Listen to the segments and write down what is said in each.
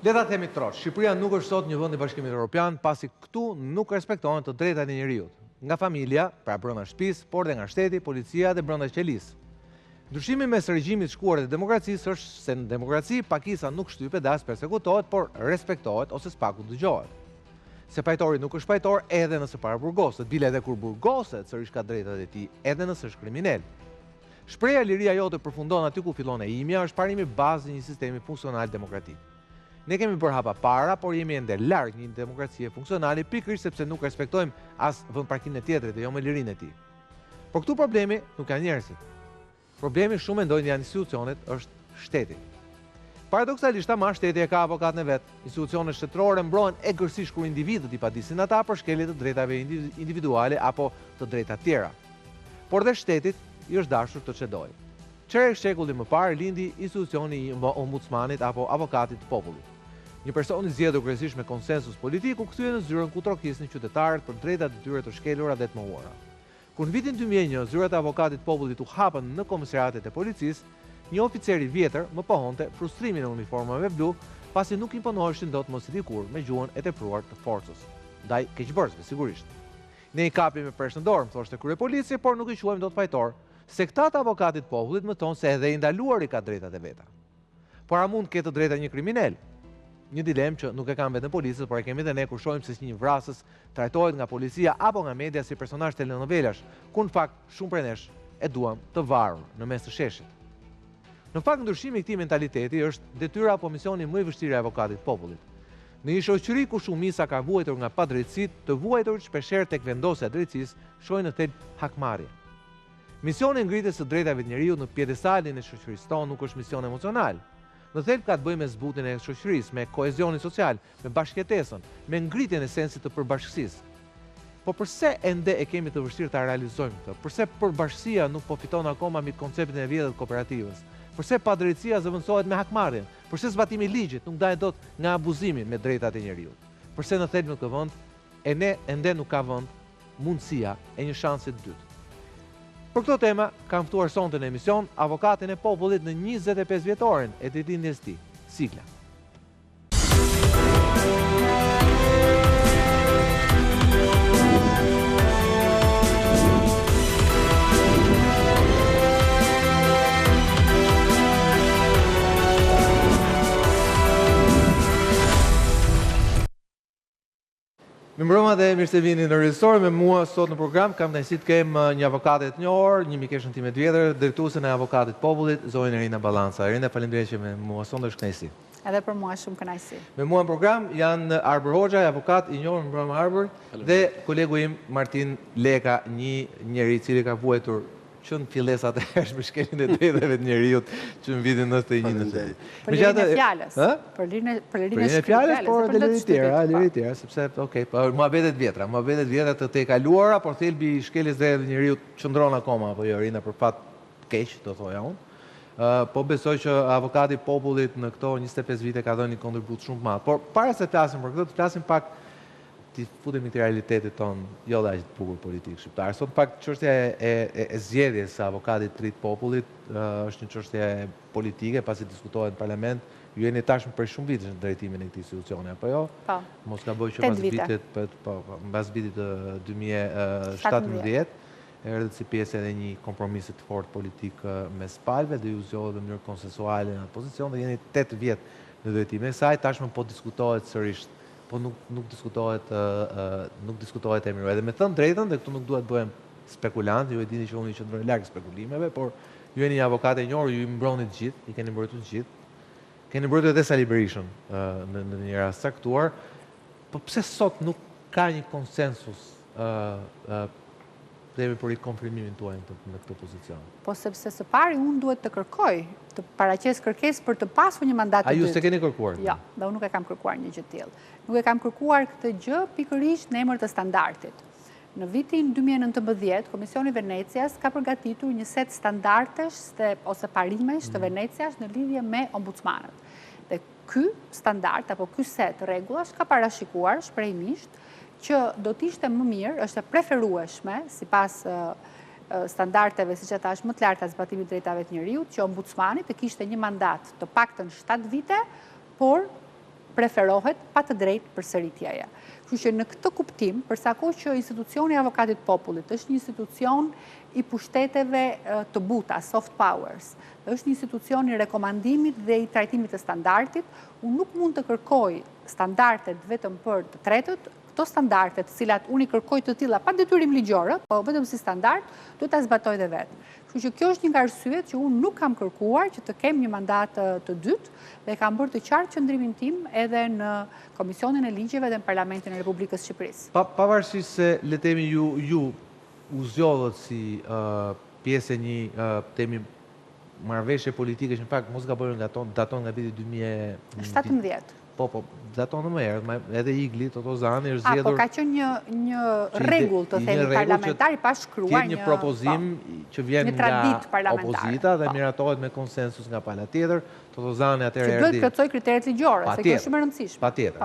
Le ta themi trosh, Shqipëria nuk është sot një vend i Bashkimit Evropian, pasi këtu nuk respektohen të drejtat e njeriut. Nga familja, pra brenda shtëpisë, por dhe nga shteti, policia dhe brenda qelisë. Ndryshimi mes regjimit shkuar dhe demokracisë është se në demokraci pakisa nuk shtypet dhe as persekutohet, por respektohet ose s'paku dëgjohet. Se pajtori nuk është pajtor edhe nëse para burgoset, bile edhe kur burgoset sërish ka drejtat e tij, edhe nëse është kriminal. Shpreha liria jote përfundon aty ku fillon e imja është parimi bazë i një sistemi funksional demokratik. Ne kemi bërë hapa para, por jemi ende larg një demokracie funksionale, pikërisht sepse nuk respektojmë as vendparkimin e tjetrit dhe jo me lirinë e tij. Por këtu problemi nuk janë njerëzit. Problemi shumë mendojnë janë institucionet, është shteti. Paradoksalisht ama shteti e ka avokatën e vet. Institucionet shtetërore mbrohen egërsisht kur individët i padisin ata për shkelje të drejtave individuale apo të drejta tjera. Por dhe shtetit i është dashur të çedojë. Çerek shekulli më parë lindi institucioni i ombudsmanit apo avokatit të popullit. Një person i zgjedhur kryesisht me konsensus politik u kthye në zyrën ku trokisnin qytetarët për drejtat e tyre të shkelura dhe të mohuara. Kur në vitin 2001 zyrat e avokatit të popullit u hapën në komisariatet e policisë, një oficer i vjetër më pohonte frustrimin e uniformave blu, pasi nuk imponoheshin dot mos i dikur me gjuhën e tepruar të forcës. Ndaj keqbërësve sigurisht. Ne i kapim me peshë në dorë, thoshte krye policie, por nuk i quajmë dot fajtor, se këta të avokatit popullit më tonë se edhe i ndaluari ka drejtat e veta. Por a mund ketë drejta një kriminal? Një dilemë që nuk e kam vetëm policët, por e kemi dhe ne kur shohim se një vrasës trajtohet nga policia apo nga media si personazh telenovelash, ku në fakt shumë prej nesh e duam të varur në mes të sheshit. Në fakt ndryshimi i këtij mentaliteti është detyra apo misioni më i vështirë e avokatit popullit. Në një shoqëri ku shumica ka vuajtur nga padrejtësitë, të vuajtur shpeshherë tek vendosja e drejtësisë, shohin në thelb hakmarrje. Misioni i ngritjes së drejtave të njeriut në pjedestalin e shoqërisë tonë nuk është mision emocional. Në thelb ka të bëjë me zbutjen e shoqërisë, me kohezionin social, me bashkëjetesën, me ngritjen e sensit të përbashkësisë. Po përse ende e kemi të vështirë ta realizojmë këtë? Përse përbashkësia nuk po fiton akoma mbi konceptin e vjetër të kooperativës? Përse padrejtësia zëvendësohet me hakmarrjen? Përse zbatimi i ligjit nuk ndahet dot nga abuzimi me drejtat e njeriut? Përse në thelb në këtë vend ende nuk ka vend mundësia e një shansi të dytë? Për këto tema, kam ftuar sonte në emision avokatin e popullit në 25 vjetorin e ditëlindjes së tij, Sigla. Mirëmbrëma dhe mirë se vini në Rizor. Me mua sot në program kam kënaqësi të kem një avokate të njohur, një mikeshën time të vjetër, drejtuesen e avokatit popullit, zonjën Irina Ballanca. Irina, faleminderit që me mua sot është kënaqësi. Edhe për mua shumë kënaqësi. Me mua në program janë Arbër Hoxha, avokat i njohur, mirëmbrëma Arbër, dhe kolegu im Martin Leka, një njeri i cili ka vuajtur që në fillesat e hershme shkeljen e drejtave të njeriut që në vitin 91-92. Për lirin e fjalës. Për lirin e fjalës, por edhe liri tjera, sepse, okej, muhabetet vjetra të te kaluara, por thelbi i shkeljes drejtave të njeriut qëndron akoma, apo jo, Irina, për fat keq, do thoja unë. Po besoj që avokati i popullit në këto 25 vite ka dhënë një kontribut shumë të madh. Por para se të flasim për këtë, të flasim pak ti futemi te realitetit ton, jo dhe aq të bukur politik shqiptar. Sot pak çështja e zgjedhjes së avokatit të ri të popullit është një çështje politike, pasi diskutohet në parlament. Ju jeni tashmë për shumë vite në drejtimin e këtij institucioni, apo jo? Po. Mos gaboj që mbas vitit 2017 erdhët si pjesë edhe një kompromisi të fortë politik mes palëve dhe ju zgjodhët në mënyrë konsensuale në pozicion dhe jeni 8 vjet në drejtimin e saj, tashmë po diskutohet sërish, po nuk diskutohet emri. Edhe me thënë drejtën, dhe këtu nuk duhet bëhem spekulant, ju e dini që unë i qëndroj larg spekulimeve, por ju jeni një avokat e njohur, ju i mbroni të gjithë, i keni mbrojtur të gjithë. Keni mbrojtur edhe Sali Berishën në një rast caktuar, po pse sot nuk ka një konsensus themi për rikonfirmimin tuaj në këtë pozicion? Po sepse së pari unë duhet të kërkoj, të paraqes kërkesë për të pasur një mandat të dytë. A ju s'e keni kërkuar? Jo, dhe unë nuk e kam kërkuar një gjë të tillë. Nuk e kam kërkuar këtë gjë pikërisht në emër të standardit. Në vitin 2019, Komisioni Venecias ka përgatitur një set standardesh ose parimesh të Venecias në lidhje me ombudsmanët. Dhe ky standard apo ky set rregullash ka parashikuar shprehimisht që do t'ishte më mirë, është e preferueshme, sipas standardeve, siç e thash, më të larta zbatimit të drejtave të njeriut, që ombudsmani të kishte një mandat të paktën 7 vite, por preferohet pa të drejtë përsëritjeja. Kështu që në këtë kuptim, përsa kohë që institucioni i avokatit popullit është një institucion i pushteteve të buta, soft powers, është një institucion i rekomandimit dhe i trajtimit të standardit, unë nuk mund të kërkoj standardet vetëm për të tretët, këto standardet, të cilat unë i kërkoj të tilla pa detyrim ligjore, po vetëm si standard, duhet ta zbatoj dhe vetë. Kështu që kjo është një nga arsyet që unë nuk kam kërkuar që të kem një mandat të dytë dhe kam bërë të qartë qëndrimin tim edhe në Komisionin e Ligjeve dhe në Parlamentin e Republikës së Shqipërisë. Pavarësisht se le themi ju u zgjodhët si pjesë e një temi marrëveshje politike që në fakt mos gabojmë daton nga viti 2017. Po, daton më herët, edhe Igli, Toto Zani është zgjedhur. Po ka qenë një rregull të themi parlamentari pa shkruar një propozim që vjen nga opozita dhe miratohet me konsensus nga pala tjetër. Toto Zani atëherë erdhi. Që duhet plotësoj kriteret ligjore, se kjo është shumë e rëndësishme.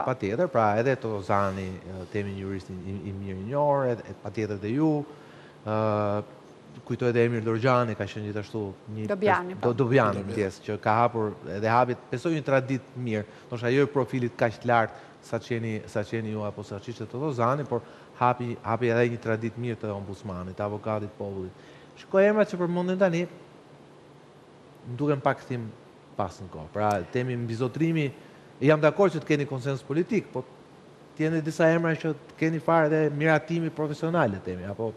Patjetër, pra edhe Toto Zani, temi një jurist i mirë i njohur, patjetër dhe ju. Kujtoj edhe Emir Dorgjani ka qenë gjithashtu një Dobjani që ka hapur edhe hapit, besoj një tradit mirë, ndoshta jo profilit kaq të lartë sa qeni ju apo sa çishte Toto Zani, por hapi edhe një tradit mirë të ombudsmanit, të avokatit popullit. Shikoj emrat që përmendën tani, më duken pak kthim pas në kohë. Pra temi mbizotrimi, jam dakord që të keni konsensus politik, po t'jeni disa emra që të keni fare edhe miratimi profesional temi, apo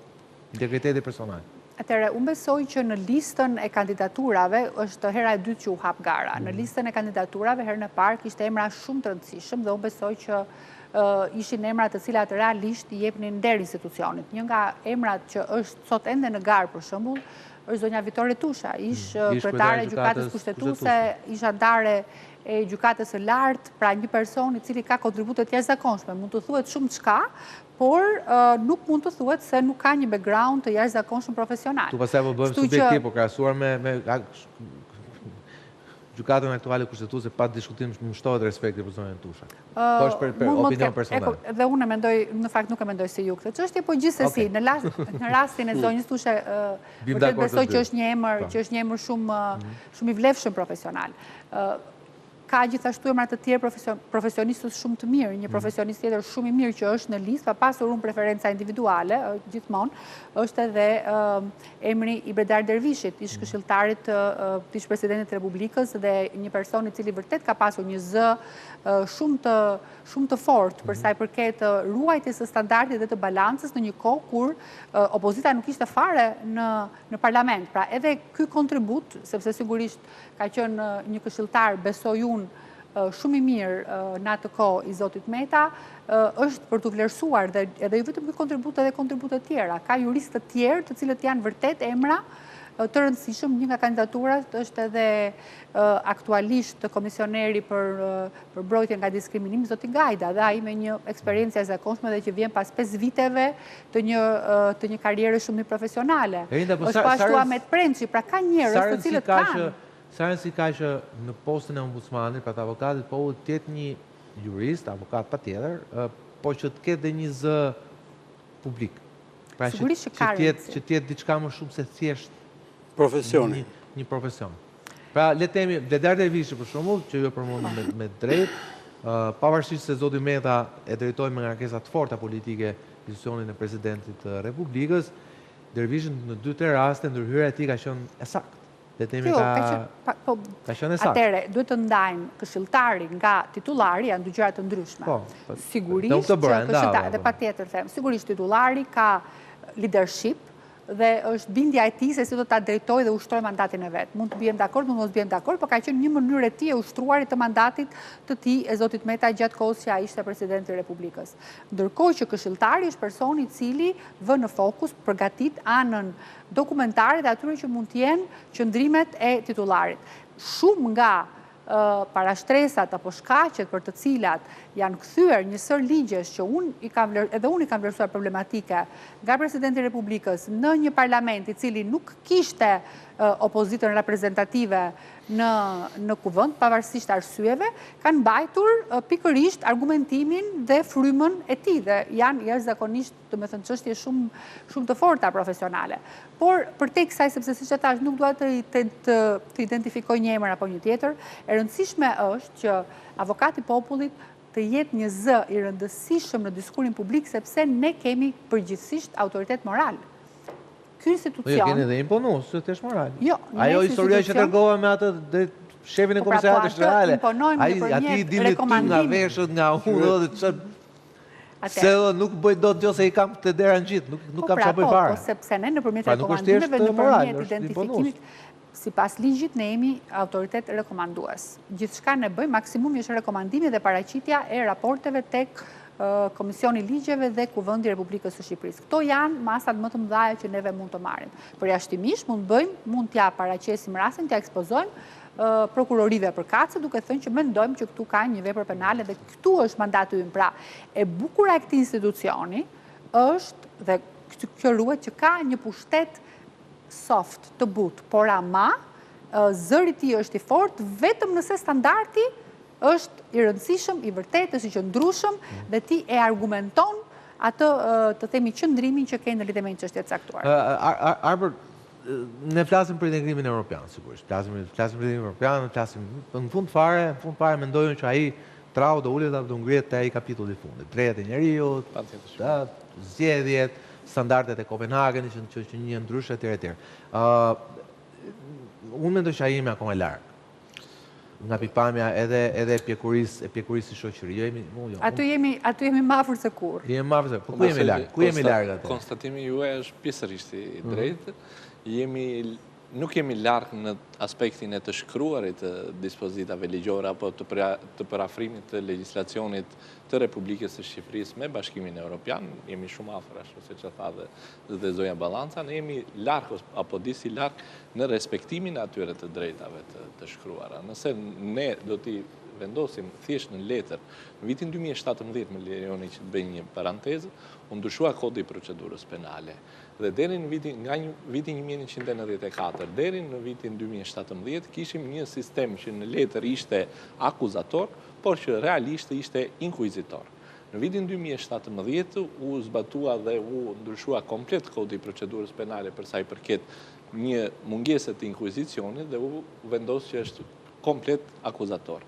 integriteti personal. Atëre, unë besoj që në listën e kandidaturave është hera e dytë që u hap gara. Në listën e kandidaturave herën e parë kishte emra shumë të rëndësishëm dhe unë besoj që ishin emrat të cilat realisht i jepnin nder institucionit. Një nga emrat që është sot ende në garë për shembull është zonja Vitore Tusha, ish kryetare e gjykatës kushtetuese, ish andare e gjykatës së lartë, pra një person i cili ka kontribute të jashtëzakonshme. Mund të thuhet shumë çka, por nuk mund të thuhet se nuk ka një background të jashtëzakonshëm profesional. Tu pastaj po bëjmë subjektiv, po krahasuar me gjykatën aktuale kushtetuese pa diskutim më shtohet respekti për zonën Tusha. Po është për opinion personal. Dhe unë mendoj, në fakt nuk e mendoj si ju këtë çështje, po gjithsesi në rastin e zonjës Tusha vërtet besoj që është një emër shumë i vlefshëm profesional. Ka gjithashtu emra të tjerë profesionistës shumë të mirë, një profesionist tjetër shumë i mirë që është në listë, pa pasur unë preferenca individuale, gjithmonë, është edhe emri i Bredar Dervishit, ish këshilltarit të ish presidentit të Republikës dhe një person i cili vërtet ka pasur një zë shumë të fortë për sa i përket ruajtjes së standardit dhe të balancës në një kohë kur opozita nuk ishte fare në parlament. Pra edhe ky kontribut, sepse sigurisht ka qenë një këshilltar, besoj unë shumë i mirë në atë kohë i Zotit Meta, është për të vlerësuar dhe edhe jo vetëm ky kontribut edhe kontributet tjera. Ka juristë të tjerë të cilët janë vërtet emra të rëndësishëm. Një nga kandidaturat është edhe aktualisht komisioneri për mbrojtjen nga diskriminimi, zoti Gajda, dhe ai me një eksperiencë jashtëzakonshme dhe që vjen pas 5 viteve të një karriere shumë profesionale. Është ashtu Ahmet Prençi, pra ka njerëz të cilët kanë. Sa rëndësi ka që në postën e ombudsmanit, pra të avokatit popullit, të jetë një jurist, avokat patjetër, po që të ketë dhe një zë publik. Pra që të jetë diçka më shumë se thjesht profesioni. Një profesion. Pra, le temi, Bledar Dervishi për shembull, që ju përmendëm me drejt, pavarësisht se zoti Meta e drejtoi me ngarkesa të forta politike institucionin e presidentit të Republikës, Dervishin në 2-3 raste ndërhyrja e tij ka qenë e saktë. Le temi ka qenë e saktë. Atëre, duhet të ndajmë këshilltari nga titullari, janë dy gjëra të ndryshme. Sigurisht që këshilltari, dhe patjetër them, sigurisht titullari ka leadership dhe është bindja e tij se si do ta drejtojë dhe ushtrojë mandatin e vet. Mund të bijem dakord, mund mos bijem dakord, por ka qenë një mënyrë e tij e ushtruarit të mandatit të tij e zotit Meta gjatë kohës që ai ishte presidenti i Republikës. Ndërkohë që këshilltari është personi i cili vë në fokus, përgatit anën dokumentare dhe atyre që mund të jenë qëndrimet e titullarit. Shumë nga parashtresat apo shkaqet për të cilat janë kthyer një sër ligjesh që edhe unë i kam vlerësuar problematike nga presidenti i Republikës në një parlament i cili nuk kishte opozitën reprezentative në kuvend, pavarësisht arsyeve, kanë mbajtur pikërisht argumentimin dhe frymën e tij dhe janë jashtëzakonisht, domethënë, çështje shumë të forta profesionale. Por përtek kësaj, sepse siç e thash, nuk dua të identifikoj një emër apo një tjetër, e rëndësishme është që avokati i popullit të jetë një zë i rëndësishëm në diskurin publik, sepse ne kemi përgjithsisht autoritet moral. Ky institucion... Jo, keni dhe imponues, së të është moral. Jo, ajo historia që tërgova me atë dhe shefin e komisariatit shtetrale, ati i dilit ty nga veshët, nga unë dhe që... Se nuk bëj do të se i kam të dera në gjithë, nuk kam qa bëj fare. Po, sepse ne në përmjet rekomandimeve, në përmjet identifikimit, si pas ligjit ne jemi autoritet rekomandues. Gjithçka ne bëjmë, maksimum është rekomandimi dhe paraqitja e raporteve tek Komisioni Ligjeve dhe Kuvendi i Republikës së Shqipërisë. Këto janë masat më të mëdha që neve mund të marrim. Përjashtimisht mund t'ja paraqesim rastin, t'ja ekspozojmë prokurorive përkatëse, duke thënë që mendojmë që këtu ka një vepër penale dhe këtu është mandati ynë. Pra, e bukura e këtij institucioni është, dhe kjo ruhet, që ka një pushtet soft të butë, por ama zëri i tij është i fortë vetëm nëse standardi është i rëndësishëm, i vërtetë, i qëndrueshëm dhe ti e argumenton atë të themi qëndrimin që ke në lidhje me një çështje të caktuar. Arber, ne flasim për integrimin evropian, sigurisht. Flasim për integrimin evropian, në fund fare mendojnë që ai trau do ulet dhe ngrihet te ai kapitulli i fundit. Drejtat e njerëzit, zgjedhjet, standardet e Kopenhagenit që një ndryshe etj. Unë mendoj që ai jemi akoma larg nga pikpamja edhe pjekurisë si shoqëri. Aty jemi më afër se kurrë. Jemi më afër se kurrë. Ku jemi larg? Ku jemi larg atë? Konstatimi juaj është pjesërisht i drejtë. Nuk jemi larg në aspektin e të shkruarit të dispozitave ligjore apo të parafrimit të legjislacionit të Republikës së Shqipërisë me Bashkimin Evropian. Jemi shumë afër, ashtu siç e tha dhe zonja Ballanca, ne jemi larg apo disi larg në respektimin e atyre të drejtave të shkruara. Nëse ne do t'i vendosim thjesht në letër, në vitin 2017 më lejoni që të bëj një parantezë, u ndryshua kodi i procedurës penale. Dhe deri në vitin 1994, deri në vitin 2017, kishim një sistem që në letër ishte akuzator, por që realisht ishte inkuizitor. Në vitin 2017 u zbatua dhe u ndryshua komplet kodi i procedurës penale për sa i përket një mungesë të inkuizicionit dhe u vendos që është komplet akuzator.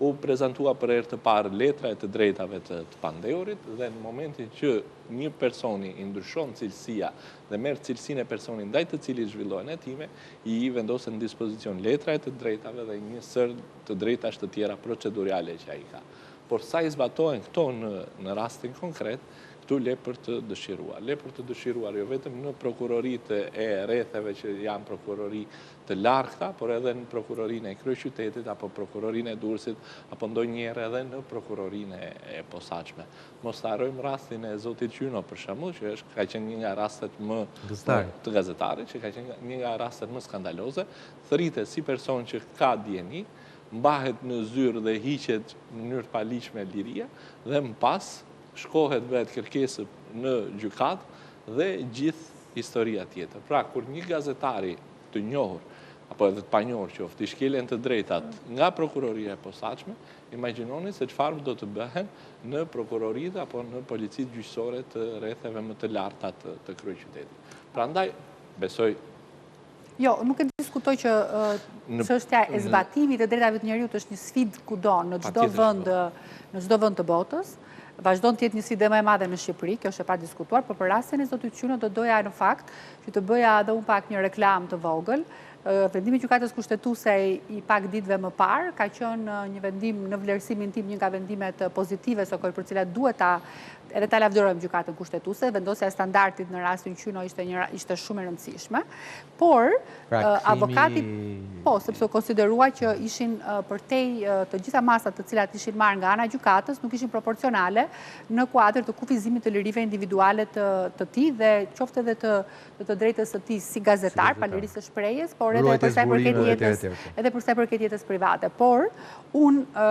U prezentua për herë të parë letra e të drejtave të pandehurit dhe në momentin që një personi i ndryshon cilësia dhe merr cilësinë e personit ndaj të cilit zhvillohen hetime, i vendosen në dispozicion letra e të drejtave dhe një sër të drejtash të tjera procedurale që ai ka. Por sa i zbatohen këto në rastin konkret, këtu le për të dëshiruar. Le për të dëshiruar jo vetëm në prokuroritë e rretheve që janë prokurori të largta, por edhe në prokurorinë e kryeqytetit apo prokurorinë e Durrësit apo ndonjëherë edhe në prokurorinë e posaçme. Mos harrojmë rastin e zotit Qyno për shembull, që ka qenë një nga rastet më të gazetarit, që ka qenë një nga rastet më skandaloze, thritet si person që ka dieni, mbahet në zyrë dhe hiqet në mënyrë të paligjshme liria dhe më pas shkohet vetë kërkesë në gjykat dhe gjithë historia tjetër. Pra, kur një gazetari të njohur, apo edhe të panjohur qoftë, i shkelen të drejtat nga prokuroria e posaçme, imagjinoni se çfarë do të bëhen në prokuroritë apo në policitë gjyqësore të rretheve më të larta të kryeqytetit. Prandaj, besoj... Jo, nuk e diskutoj që çështja e zbatimit të drejtave të njerëzit është një sfidë kudo, në çdo vend të botës. Vazhdon të jetë një sfidë më e madhe në Shqipëri, kjo është e padiskutuar, por për rastin e zotit Qyno do doja në fakt që të bëja edhe unë pak një reklam të vogël. Vendimi i gjykatës kushtetuese i pak ditëve më parë ka qenë një vendim në vlerësimin tim një nga vendimet pozitive për cilat duhet edhe ta lavdërojmë gjykatën kushtetuese. Vendosja e standardit në rastin Qyno ishte shumë e rëndësishme, por avokati sepse u konsiderua që ishin përtej të gjitha masat të cilat ishin marrë nga ana e gjykatës nuk ishin proporcionale në kuadër të kufizimit të lirive individuale të tij dhe qoftë edhe të drejtës së tij si gazetar, pa lirisë së shprehjes, por edhe për sa i përket jetës private. Por unë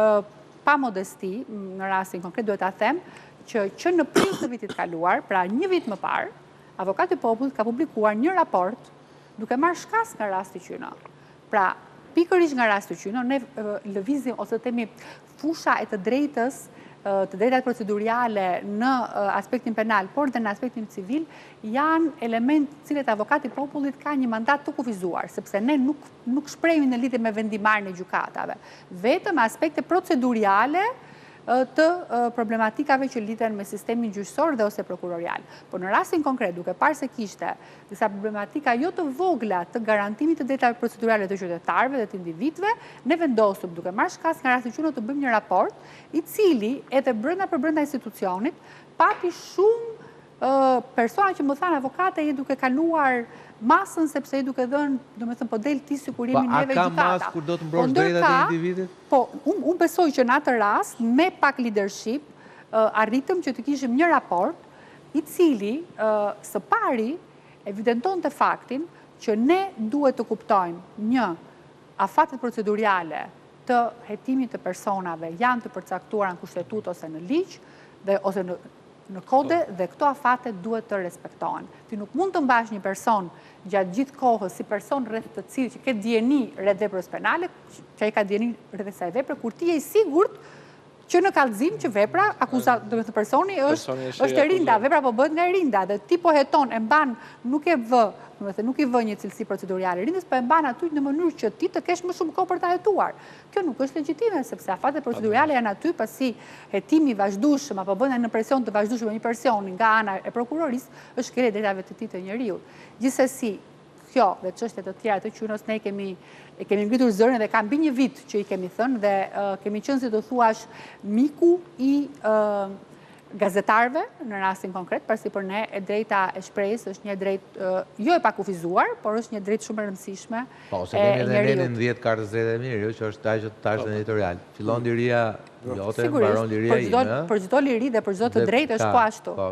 pa modesti, në rastin konkret duhet ta them që në prill të vitit kaluar, pra një vit më parë, avokati i popullit ka publikuar një raport duke marrë shkas nga rasti qyno. Pra, pikërisht nga rasti qyno, ne lëvizim ose të temi fusha e të drejtës proceduriale në aspektin penal, por dhe në aspektin civil, janë element cilët avokati popullit ka një mandat të kufizuar, sepse ne nuk shprehemi në lidhje me vendimarrjen e gjykatave, vetëm aspekte proceduriale të problematikave që lidhen me sistemin gjyqësor dhe ose prokurorial. Por në rastin konkret, duke parë se kishte disa problematika jo të vogla të garantimit të drejtave procedurale të qytetarëve dhe të individëve, ne vendosëm duke marrë shkas nga rasti qyno të bëjmë një raport i cili edhe brenda institucionit pati shumë persona që më thanë avokate i duke kaluar masën sepse i duke dhënë, do me thënë, po del ti sigurimin neve gjykata. A ka masë kur do të mbrosh drejtat e individit? Po, unë besoj që në atë rast, me pak leadership, arritëm që të kishim një raport i cili së pari evidenton të faktin që ne duhet të kuptojmë një afatet proceduriale të hetimit të personave janë të përcaktuara në kushtetut ose në ligj ose në kode dhe këto afate duhet të respektohen. Ti nuk mund të mbash një person gjatë gjithë kohës si person rreth të cilë që ke dijeni rreth veprës penale, që ai ka dijeni rreth asaj vepre, kur ti je i sigurt që në kallëzim që vepra akuzat, do të thotë personi është e rinda, vepra po bëhet nga e rinda dhe ti po heton e mban nuk e vë, do të thotë nuk i vë një cilësi proceduriale rindës, po e mban aty në mënyrë që ti të kesh më shumë kohë për ta hetuar. Kjo nuk është legjitime sepse afatet proceduriale janë aty pasi hetimi i vazhdueshëm apo bëna në presion të vazhdueshëm një personi nga ana e prokurorisë është kërkesë drejtave të tij të njeriu. Gjithsesi, kjo dhe çështjet të tjera të qynos ne kemi ngritur zërin dhe ka mbi një vit që i kemi thënë dhe kemi qenë si të thuash miku i gazetarëve në rastin konkret, pasi për ne e drejta e shprehjes është një drejtë jo e pakufizuar, por është një drejtë shumë e rëndësishme. Po, se kemi edhe ne në 10 kartës drejtë e mirë, që është ajo që tash editorial. Fillon liria jote, mbaron liria ime. Për çdo liri dhe për çdo të drejtë është po ashtu. Po,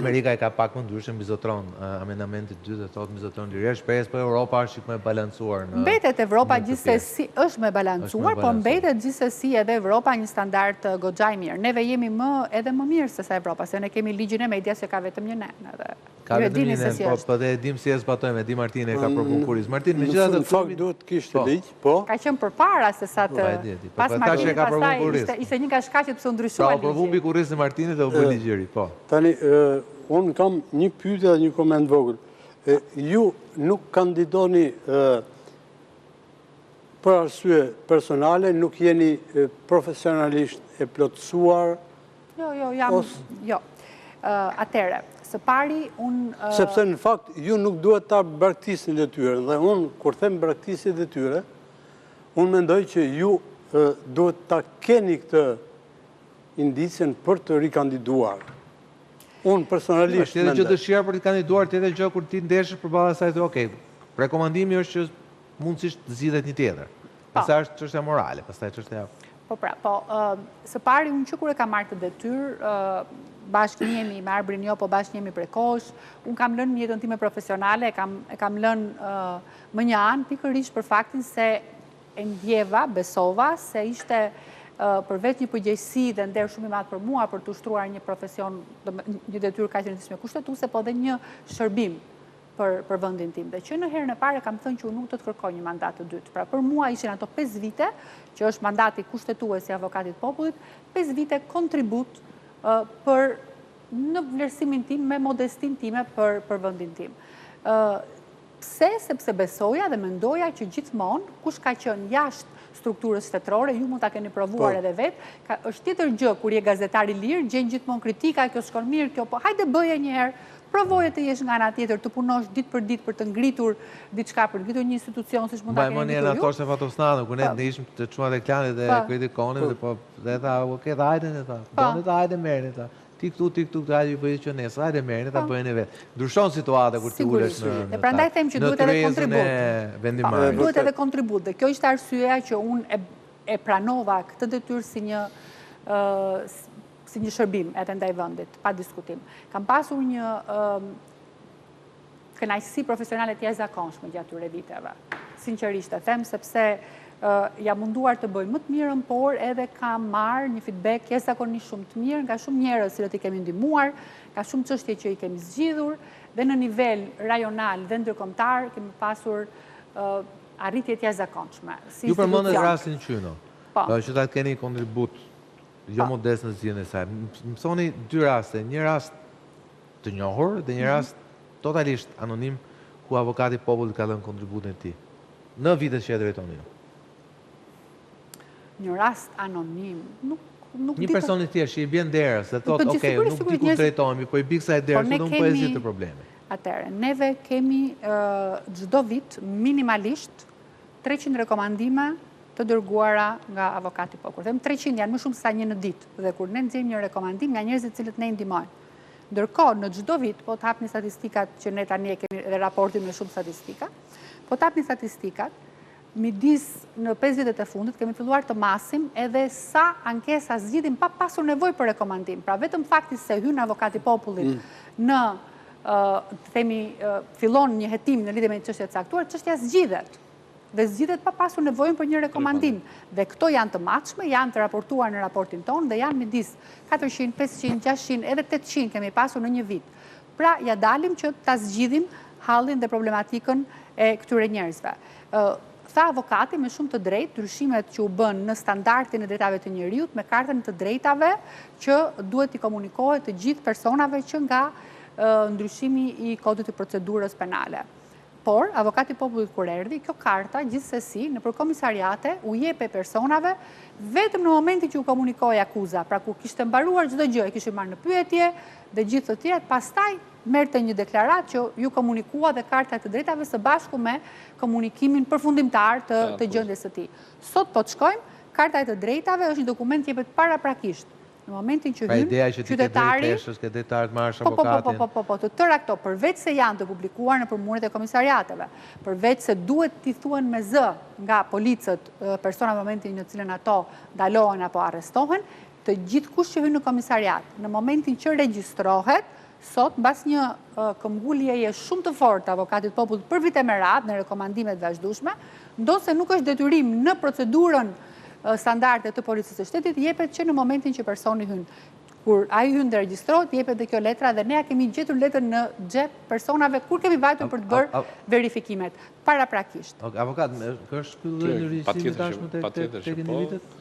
Amerika e ka pak më ndryshe mbizotron amendamenti 2 dhe thotë mbizotron liria shprehjes, po Europa është më e balancuar. Mbetet Evropa gjithsesi është më e balancuar, po mbetet gjithsesi edhe Evropa një standard goxha i mirë. Neve jemi edhe më mirë se sa Evropa, se ne kemi ligjin e medias që ka vetëm një nen. Ka vetëm një nen, po dhe dim si e zbatojmë, Di Martini ka prokuroris. Martin, megjithatë në fakt duhet kishte ligj, po. Ka qenë përpara se sa të pas Martinit pastaj ishte një nga shkaqet pse u ndryshua ligji. Pra, provu mbi kurrizin e Martinit dhe u bë ligj i ri, po. Tani, unë kam një pyetje dhe një koment vogël. Ju nuk kandidoni për arsye personale, nuk jeni profesionalisht e plotësuar? Jo. Atëre, së pari unë... Sepse në fakt, ju nuk duhet ta braktisni detyrën, dhe unë, kur them braktisni detyrën, unë mendoj që ju duhet ta keni këtë indicën për të rikandiduar. Unë personalisht mendoj. Është gjë dëshira për të kandiduar, tjetër gjë kur ti ndeshësh përballë asaj të okay. Rekomandimi është që mundësisht të zgjidhet një tjetër. Pastaj është çështja morale, pastaj çështja. Së pari unë që kur e kam marrë të detyrë, bashkë njemi me Arbrin jo, po bashkë njemi prekosh, unë kam lënë mjetën time profesionale, e kam lënë më një anë, pikërisht për faktin se e ndjeva, besova, se ishte përveç një përgjegjësi dhe nder shumë i madh për mua për të ushtruar një profesion, një detyrë kaq rëndësishme kushtetuese, po dhe një shërbim për vendin tim. Dhe që në herën e parë kam thënë që unë nuk do të kërkoj një mandat të dytë. Pra për mua ishin ato 5 vite, që është mandati kushtetues i avokatit popullit, 5 vite kontribut për në vlerësimin tim me modestin time për vendin tim. Pse? Sepse besoja dhe mendoja që gjithmonë, kush ka qenë jashtë strukturës shtetërore, ju mund ta keni provuar edhe vetë, është tjetër gjë kur je gazetar i lirë, gjen gjithmonë kritika, kjo shkon mirë, kjo po, hajde bëje një herë, provoje të jesh nga ana tjetër, të punosh ditë për ditë për të ngritur diçka, për të ngritur një institucion siç mund ta keni ngritur ju. Mbajmë ato se Fatosnano, ku ne ishim të çuar reklamit dhe kritikonin dhe po dhe tha, "Okay, hajde ne ta. Doni ta hajde merrni ta. Ti këtu, hajde ju bëjë që nesër, hajde merrni ta bëjeni vetë." Ndryshon situata kur ti ulesh në. Dhe prandaj them që duhet edhe kontribut. Duhet edhe kontribut dhe kjo ishte arsyeja që unë e pranova këtë detyrë si një shërbim edhe ndaj vendit, pa diskutim. Kam pasur një kënaqësi profesionale të jashtëzakonshme gjatë këtyre viteve. Sinqerisht e them sepse jam munduar të bëj më të mirën, por edhe kam marrë një feedback jashtëzakonisht shumë të mirë nga shumë njerëz që i kemi ndihmuar, nga shumë çështje që i kemi zgjidhur dhe në nivel rajonal dhe ndërkombëtar kemi pasur arritje të jashtëzakonshme. Ju përmendët rastin Qyno, që ta keni kontribut jo modest në zgjedhjen e saj. Mësoni dy raste, një rast të njohur dhe një rast totalisht anonim ku avokati popullit ka dhënë kontributin e tij në vitet që e drejtoni ju. Një rast anonim, nuk një person i tjerë që i bjen derës dhe thotë, ok, nuk di ku drejtohemi, po i bik kësaj derës, do të poezi të problemi. Atëherë, neve kemi çdo vit minimalisht 300 rekomandime të dërguara nga avokati popullit. Them 300 janë më shumë se sa një në ditë, dhe kur ne nxjerrim një rekomandim nga njerëzit cilët ne ndihmojnë. Ndërkohë, në çdo vit, po të hapni statistikat që ne tani e kemi dhe raportin me shumë statistika, po të hapni statistikat, midis në 5 vitet e fundit kemi filluar të masim edhe sa ankesa zgjidhim pa pasur nevojë për rekomandim. Pra vetëm fakti se hyn avokati popullit në fillon një hetim në lidhje me një çështje të caktuar, çështja zgjidhet. Dhe zgjidhet pa pasur nevojën për një rekomandim. Dhe këto janë të matshme, janë të raportuar në raportin tonë dhe janë midis 400, 500, 600, edhe 800 kemi pasur në një vit. Pra ja dalim që ta zgjidhim hallin dhe problematikën e këtyre njerëzve. Tha avokati me shumë të drejtë ndryshimet që u bën në standardin e drejtave të njerëzit me kartën të drejtave që duhet i komunikohet të gjithë personave që nga ndryshimi i kodit të procedurës penale. Por, avokati popullit kur erdhi, kjo karta gjithsesi nëpër komisariate u jep personave vetëm në momentin që u komunikoi akuza, pra kur kishte mbaruar çdo gjë, e kishin marrë në pyetje dhe gjithë të tjerat, pastaj merrte një deklarat që ju komunikua dhe karta të drejtave së bashku me komunikimin përfundimtar të gjendjes së tij. Sot po të shkojmë, karta e të drejtave është një dokument që jepet paraprakisht. Në momentin që hyn qytetari, ke drejtar të marrësh avokatin. Po, të tëra këto, përveç se janë të publikuar në muret e komisariateve, përveç se duhet t'i thuhen me zë nga policët persona në momentin në cilën ato dalohen apo arrestohen, të gjithë kush që hyn në komisariat, në momentin që regjistrohet, sot, mbas një këmbguljeje shumë të fortë të avokatit popullit për vite me radhë në rekomandimet vazhdueshme, ndonse nuk është detyrim në procedurën standarde të policisë së shtetit, jepet që në momentin që personi hyn. Kur ai hyn dhe regjistrohet, jepet dhe kjo letra dhe ne kemi gjetur letrën në xhep personave kur kemi vajtur për të bërë verifikimet paraprakisht. Avokat, është ky lloj ndërgjegjësimi tashmë tek individët?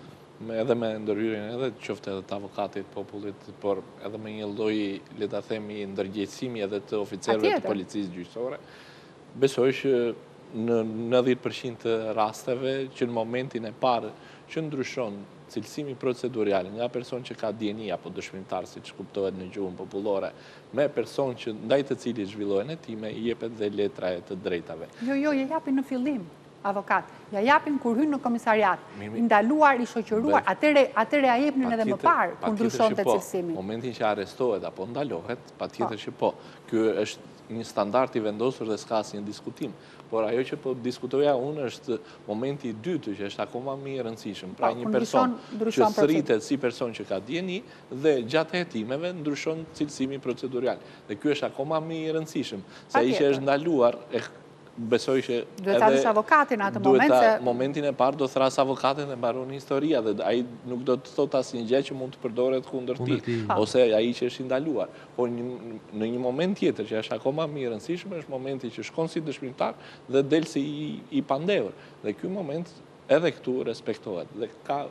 Edhe me ndërhyrjen edhe qoftë edhe të avokatit popullit, por edhe me një lloj, le ta themi, ndërgjegjësimi edhe të oficerëve të policisë gjyqësore, besoj që në 90% të rasteve që në momentin e parë që ndryshon cilësimi procedurial nga person që ka dieni apo dëshmitar, siç kuptohet në gjuhën popullore, me person që ndaj të cilit zhvillohen hetime, i jepet dhe letra e të drejtave. Jo, ja japin në fillim, avokat. Ja japin kur hyn në komisariat, i ndaluar, i shoqëruar, atëre ja jepnin edhe më parë kur ndryshonte cilësimi. Momentin që arrestohet apo ndalohet, patjetër që po. Ky është një standard i vendosur dhe s'ka asnjë diskutim. Por ajo që po diskutoja unë është momenti i dytë që është akoma më i rëndësishëm. Pra një person që sritet si person që ka dieni dhe gjatë hetimeve ndryshon cilësimi procedurial. Dhe ky është akoma më i rëndësishëm. Se ai që është ndaluar, besoj që duhet ta lësh avokatin atë moment se momentin e parë do thras avokatin dhe mbaron historia dhe ai nuk do të thotë asnjë gjë që mund të përdoret kundër tij ose ai që është i ndaluar. Por në një moment tjetër që është akoma më i rëndësishëm është momenti që shkon si dëshmitar dhe del si i pandehur. Dhe ky moment edhe këtu respektohet dhe ka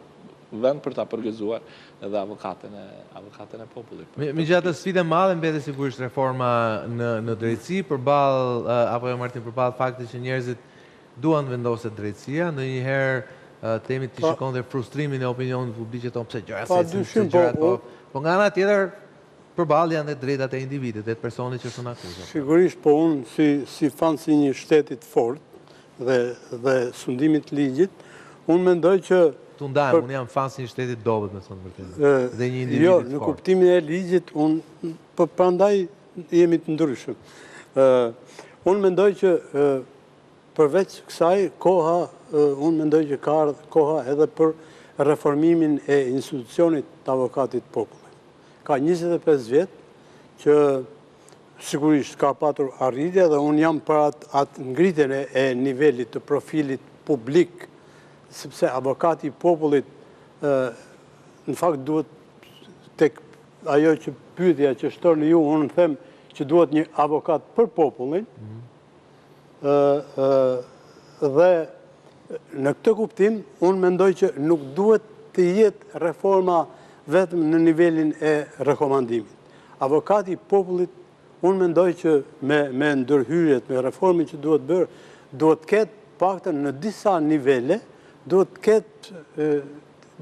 vend për ta përgëzuar edhe avokatën e popullit. Megjithatë sfidë e madhe mbetet sigurisht reforma në drejtësi apo jo Martin përballë faktit që njerëzit duan vendoset drejtësia, ndonjëherë themi ti shikon dhe frustrimin e opinionit publik që thon pse gjëra po nga ana tjetër përballë janë dhe drejtat e individit, e personit që son akuzat. Sigurisht, po unë si fan si një shteti të fortë dhe sundimit të ligjit, unë mendoj që unë jam fansi një shtetit dobët, me thonë vërtetë. Dhe një individit fort. Jo, në kuptimin e ligjit, unë prandaj jemi të ndryshëm. Unë mendoj që përveç kësaj, unë mendoj që ka koha edhe për reformimin e institucionit të avokatit popullit. Ka 25 vjetë që sigurisht ka patur arritje dhe unë jam për atë ngritjen e nivelit të profilit publik, sepse avokati i popullit në fakt duhet tek ajo që pyetja që shton ju, unë them që duhet një avokat për popullin, dhe në këtë kuptim, unë mendoj që nuk duhet të jetë reforma vetëm në nivelin e rekomandimit. Avokati i popullit, unë mendoj që me ndërhyrjet, me reformin që duhet bërë, duhet ketë paktën në disa nivele, duhet ketë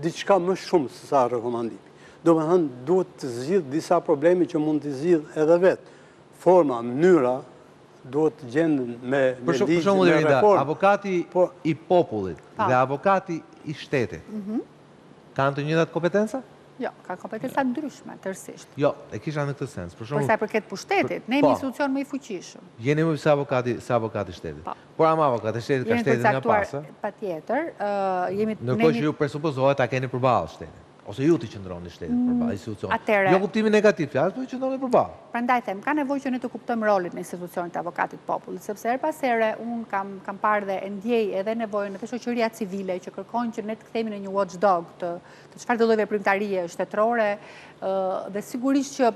diçka më shumë se sa rekomandimi. Do me thënë, duhet të zgjidh disa problemi që mund të zgjidh edhe vetë. Forma, mënyra, duhet të gjendën me ligjë, me reformë. Avokati i popullit dhe avokati i shtetit kanë të njëjtat kompetenca? Jo, ka kompetenca ndryshme, tërësisht. Jo, e kisha në këtë sens. Për sa i përket pushtetit, ne jemi institucion më i fuqishëm. Jeni më se avokati i shtetit. Por ama avokati i shtetit ka shtetin nga pasë. Patjetër, ndërkohë që ju presupozohet ta keni përballë shtetin. Ose ju t'i qëndroni shtetit përballë institucionit. Jo kuptimi negativ fjalës, por ju qëndroni përballë. Prandaj them, ka nevojë që ne të kuptojmë rolin e institucionit të avokatit popullit, sepse her pas here un kam parë dhe e ndjej edhe nevojën e shoqëria civile që kërkojnë që ne të kthehemi në një watchdog të çfarë do lloj veprimtarie shtetërore dhe sigurisht që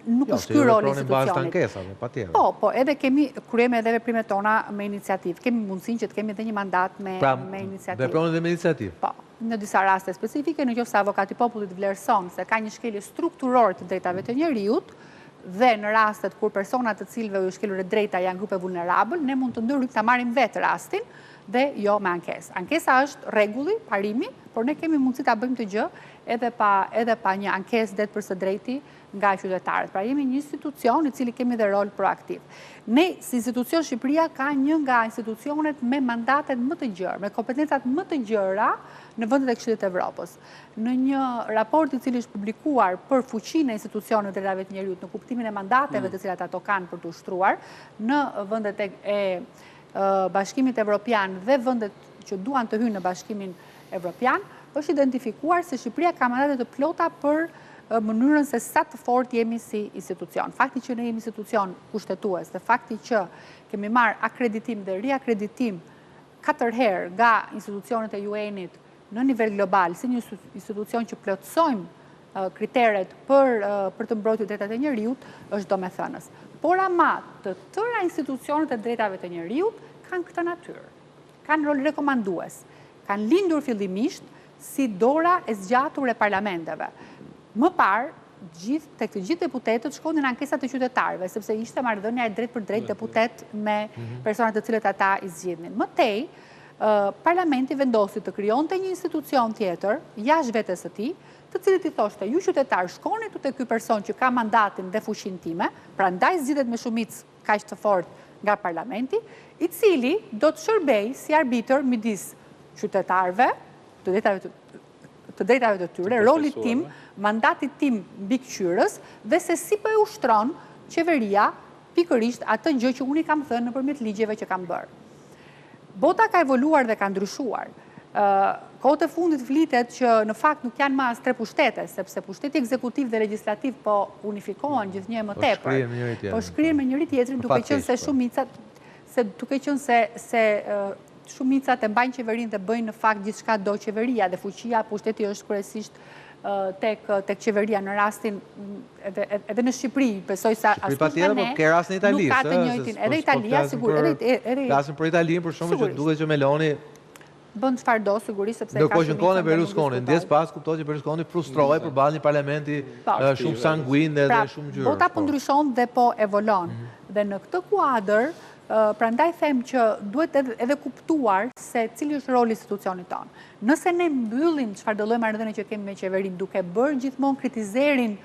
nuk është ky roli i institucionit. Po, edhe kryejmë edhe veprimet tona me iniciativë. Kemi mundësinë që të kemi edhe një mandat me iniciativë. Veproni edhe me iniciativë. Po, në disa raste specifike, nëse avokati i popullit vlerëson se ka një shkelje strukturore të drejtave të njerëzit dhe në rastet kur persona të cilëve u shkelur e drejta janë grupe vulnerabël, ne mund të ndërhyjmë ta marrim vetë rastin dhe jo me ankesë. Ankesa është rregulli, parimi, por ne kemi mundësi ta bëjmë të gjë edhe pa një ankesë det për së drejti nga qytetarët. Pra jemi një institucion i cili kemi dhe rol proaktiv. Ne, si institucion Shqipëria, ka një nga institucionet me mandatet më të gjërë, me kompetencat më të gjëra në vendet e Këshillit të Evropës. Në një raport i cili është publikuar për fuqinë e institucioneve të drejtave të njerëzit në kuptimin e mandateve të cilat ato kanë për të ushtruar në vendet e Bashkimit Evropian dhe vendet që duan të hyjnë në Bashkimin Evropian, është identifikuar se Shqipëria ka mandate të plota për mënyrën se sa të fortë jemi si institucion. Fakti që ne jemi institucion kushtetues dhe fakti që kemi marrë akreditim dhe riakreditim 4 herë nga institucionet e UN-it në nivel global si një institucion që plotësojmë kriteret për të mbrojtur drejtat e njerëzit është domethënës. Por ama të tëra institucionet e drejtave të njerëzit kanë këtë natyrë. Kanë rol rekomandues. Kanë lindur fillimisht si dora e zgjatur e parlamenteve. Më parë, tek të gjithë deputetët shkonin ankesat të qytetarëve, sepse ishte marrëdhënia e drejtë për drejtë deputet me personat të cilët ata i zgjidhnin. Më tej, parlamenti vendosi të krijonte një institucion tjetër, jashtë vetes së tij, të cilët i thoshte, ju qytetarë shkoni te ky person që ka mandatin dhe fuqinë time, prandaj zgjidhet me shumicë kaq të fortë nga parlamenti, i cili do të shërbej si arbitër midis qytetarëve, të drejtave të tyre, rolit tim, mandatit tim mbi këqyrës dhe se si po e ushtron qeveria pikërisht atë gjë që unë i kam thënë nëpërmjet ligjeve që kam bërë. Bota ka evoluar dhe ka ndryshuar. Kohët e fundit flitet që në fakt nuk janë më as 3 pushtete, sepse pushteti ekzekutiv dhe legjislativ po unifikohen gjithnjë më tepër. Po shkrihen me njëri tjetrin duke qenë se shumicat e mbajnë qeverinë dhe bëjnë në fakt gjithçka do qeveria dhe fuqia pushteti është kryesisht tek qeveria në rastin edhe në Shqipëri, besoj sa ashtu si ne. Ke rastin e Italisë, nuk ka të njëjtin. Edhe Italia sigurisht, flasim për Italinë për shkak që duket që Meloni bën çfarë do sigurisht sepse ka shumë. Ndërkohë që në kohën e Berlusconi, ndjes pas kuptoi që Berlusconi frustrohej përballë një parlamenti shumë sanguin dhe shumë gjyrë. Bota po ndryshon dhe po evolon. Dhe në këtë kuadër, prandaj them që duhet edhe kuptuar se cili është roli i institucionit tonë. Nëse ne mbyllim çfarë do lloj marrëdhënie që kemi me qeverinë duke bërë gjithmonë kritizerin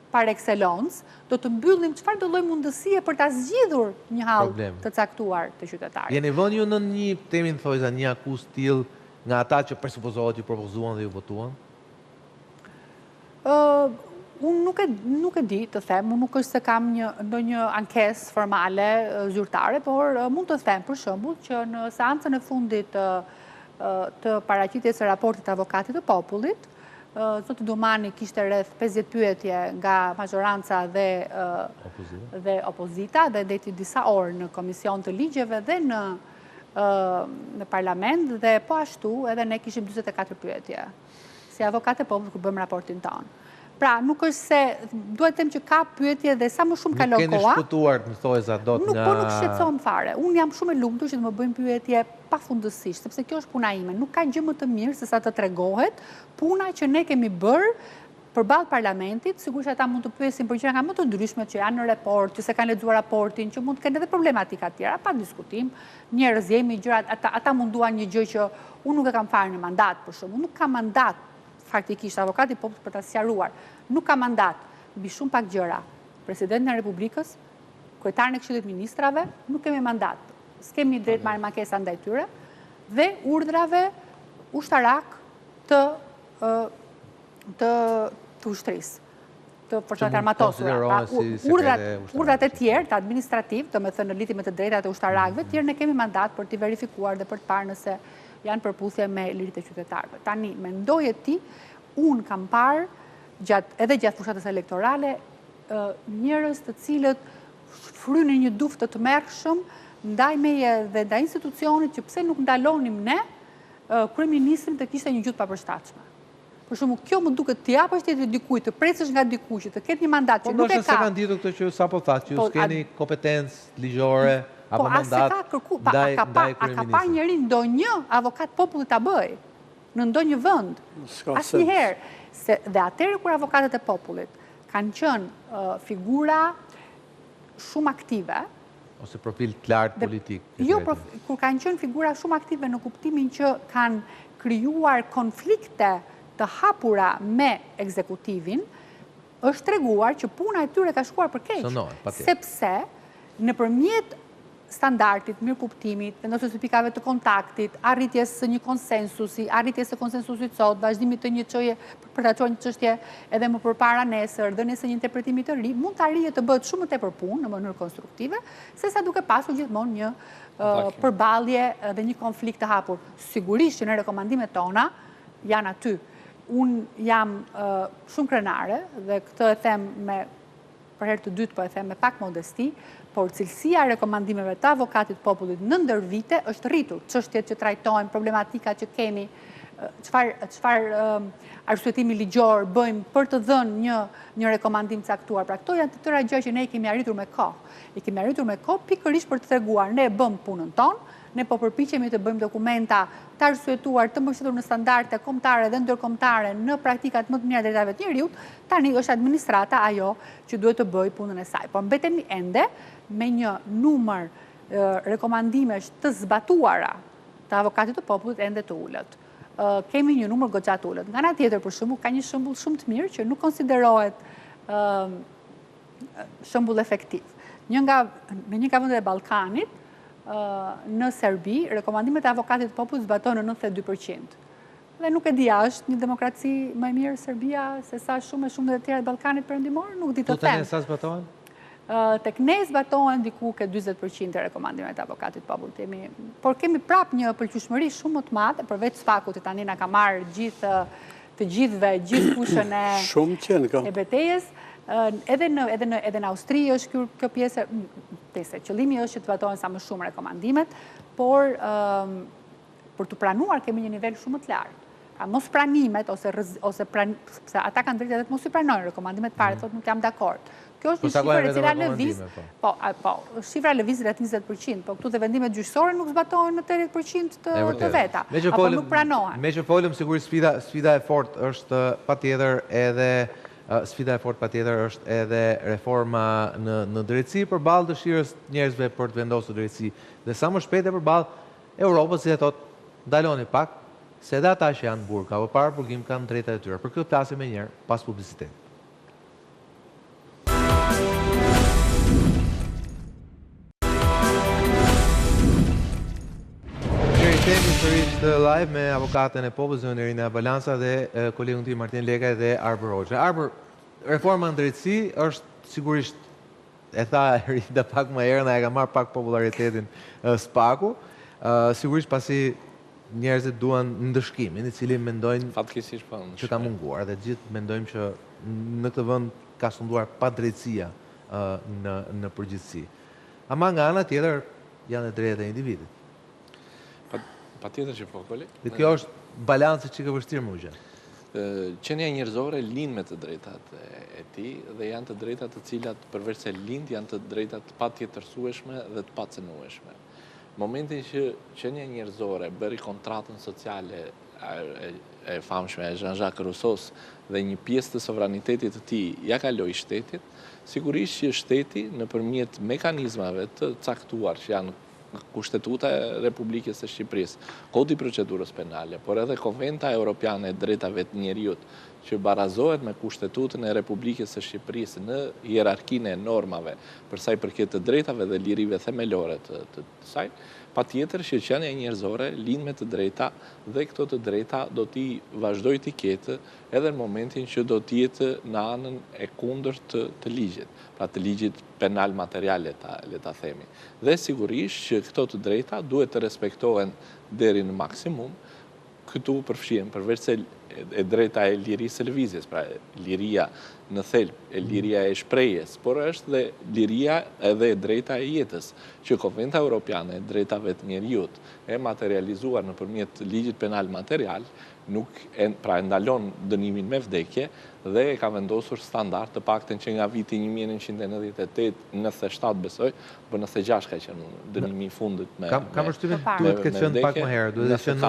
par excellence, do të mbyllim çfarë do lloj mundësie për ta zgjidhur një hall të caktuar të qytetarit. Jeni vënë ju në një temin thojza një akuzë tillë nga ata që presupozohet ju propozuan dhe ju votuan? Unë nuk e di të them, nuk është se kam ndonjë ankesë formale zyrtare, por mund të them për shembull që në seancën e fundit të paraqitjes së raportit të avokatit të popullit, zoti Dumani kishte rreth 50 pyetje nga majoranca dhe opozita dhe deti disa orë në komision të ligjeve dhe në parlament dhe po ashtu edhe ne kishim 44 pyetje si avokat e popullit kur bëm raportin tonë. Pra, nuk është se duhet them që ka pyetje dhe sa më shumë kalon koha. Nuk keni shpëtuar, më thojza, dot nga... Po nuk shqetësohem fare. Unë jam shumë e lumtur që të më bëjmë pyetje pafundësisht, sepse kjo është puna ime. Nuk ka gjë më të mirë se sa të tregohet puna që ne kemi bërë përballë parlamentit. Sigurisht ata mund të pyesin për gjëra nga më të ndryshme që janë në report, që se kanë lexuar raportin, që mund të kenë edhe problematika të tjera, pa diskutim. Njerëz jemi gjërat, ata munduan një gjë që unë nuk e kam fare në mandat, për shembull, nuk kam mandat faktikisht avokati popullit për ta sqaruar, nuk ka mandat mbi shumë pak gjëra. Presidentin e Republikës, kryetarin e Këshillit Ministrave, nuk kemi mandat. S'kemi drejt marrë makesa ndaj tyre dhe urdhrave ushtarak të ushtrisë, të forcat armatosura. Urdhrat e tjerë, të administrativ, të me thënë në lidhje me të drejtat e ushtarakëve, të tjerë ne kemi mandat për t'i verifikuar dhe për të parë nëse janë përputhje me liritë e qytetarëve. Tani, mendoj e ti, unë kam parë, edhe gjatë fushatës elektorale, njerëz të cilët frynin një duft të tmerrshëm ndaj meje dhe ndaj institucionit që pse nuk ndalonim ne kryeministrin të kishte një gjuhë papërshtatshme. Për shembull, kjo më duket të japësh ti dikujt, të presësh nga dikujt që të ketë një mandat që nuk e ka. Po, se kanë ditur këtë që sapo thatë, që s'keni kompetencë ligjore apo mandat ndaj kryeministrit. A ka pa njëri ndonjë avokat popullit ta bëj në ndonjë vend? Asnjëherë. Dhe atëherë kur avokatët e popullit kanë qenë figura shumë aktive, ose profil të lartë politik. Jo, kur kanë qenë figura shumë aktive në kuptimin që kanë krijuar konflikte të hapura me ekzekutivin, është treguar që puna e tyre ka shkuar për keq. Sepse nëpërmjet standardit, mirëkuptimit, vendosjes së pikave të kontaktit, arritjes së një konsensusi, arritjes së konsensusit sot, vazhdimit të një çoje për ta çuar një çështje edhe më përpara nesër, dhënies së një interpretimi të ri, mund të arrihet të bëhet shumë më tepër punë në mënyrë konstruktive, sesa duke pasur gjithmonë një përballje dhe një konflikt të hapur. Sigurisht që në rekomandimet tona janë aty. Unë jam shumë krenare dhe këtë e them për herë të dytë, po e them me pak modesti, por cilësia e rekomandimeve të avokatit popullit në ndër vite është rritur. Çështjet që trajtojnë, problematika që kemi, çfarë arsyetimi ligjor bëjmë për të dhënë një rekomandim caktuar. Pra këto janë të tëra gjëra që ne i kemi arritur me kohë. I kemi arritur me kohë pikërisht për të treguar ne bëm punën tonë, ne po përpiqemi të bëjmë dokumenta të arsyetuar, të mbështetur në standarde kombëtare dhe ndërkombëtare në praktikat më të mira të drejtave të njerëzit. Tani është administrata ajo që duhet të bëjë punën e saj. Por mbetemi ende me një numër rekomandimesh të zbatuara të avokatit të popullit ende të ulët. Kemi një numër goxha të ulët. Nga ana tjetër, për shembull, ka një shembull shumë të mirë që nuk konsiderohet shembull efektiv. Në një nga vendet e Ballkanit, në Serbi, rekomandimet e avokatit të popullit zbatohen në 92%. Dhe nuk e di, është një demokraci më e mirë Serbia se sa shumë dhe të tjera të Ballkanit perëndimor, nuk di të them. Tek ne sa zbatohen? Tek ne zbatohen diku ke 40% e rekomandimet e avokatit të popullit. Por kemi prap një pëlqyeshmëri shumë më të madhe, përveç SPAK-ut, tani na ka marrë të gjithëve gjithë fushën e betejës. Edhe në Austri është kjo pjesë, qëllimi është që të zbatohen sa më shumë rekomandimet, por për të pranuar kemi një nivel shumë të lartë. Mos pranimet, ose ata kanë drejtë edhe të mos i pranojnë rekomandimet fare, thotë nuk jam dakord. Kjo është një shifër e cila lëviz, shifra lëviz rreth 20%, po këtu dhe vendimet gjyqësore nuk zbatohen në 80% të veta, apo nuk pranohen. Me që folëm, sigurisht sfida e fortë është patjetër edhe reforma në drejtësi përballë dëshirës njerëzve për të vendosur drejtësi. Dhe sa më shpejt e përballë Europës, si e thotë, ndaloni pak, se edhe ata që janë burg apo para burgim kanë drejtat e tyre. Për këtë flasim më njëherë pas publicitetit. Kemi sërish të live me avokatën e popullit zonë Irina Balanca dhe kolegun tim Martin Lekaj dhe Arbër Hoxha. Arbër, reforma në drejtësi është sigurisht, e tha Irina pak më herë, na e ka marrë pak popularitetin SPAK-u, sigurisht pasi njerëzit duan ndëshkimin, i cili mendojnë që ka munguar, dhe gjithë mendojmë që në këtë vend ka sunduar pa drejtësia në përgjithësi. Ama nga ana tjetër janë e drejtat e individit. Pa tjetër që po, koleg. Dhe kjo është balancë që ka vështirë më u gjetë. Qenia njerëzore lind me të drejtat e tij dhe janë të drejtat të cilat përveç se lind janë të drejtat patjetërsueshme dhe të pacënueshme. Momentin që qenia njerëzore bëri kontratën sociale e famshme e Jean-Jacques Rousseaus dhe një pjesë të sovranitetit të tij ja kaloi shtetit, sigurisht që shteti nëpërmjet mekanizmave të caktuar që janë Kushtetuta e Republikës së Shqipërisë, Kodi i Procedurës Penale, por edhe Konventa Europiane e Drejtave të Njerëzit, që barazohet me Kushtetutën e Republikës së Shqipërisë në hierarkinë e normave për sa i përket të drejtave dhe lirive themelore të saj, patjetër që qenia njerëzore lind me të drejta dhe këto të drejta do t'i vazhdojë të ketë edhe në momentin që do t'jetë në anën e kundërt të ligjit, pra të ligjit penal material, le ta themi. Dhe sigurisht që këto të drejta duhet të respektohen deri në maksimum. Këtu përfshihen përveç se e drejta e lirisë së lëvizjes, pra liria në thelb, e liria e shprehjes, por është dhe liria edhe e drejta e jetës, që Konventa Europiane e Drejtave të Njerëzit e materializuar nëpërmjet ligjit penal material, nuk pra ndalon dënimin me vdekje dhe e ka vendosur standard të paktën që nga viti 1998-97 besoj, por 96 ka qenë dënimi i fundit me Kam përshtypjen duhet të qenë pak më herë, duhet të qenë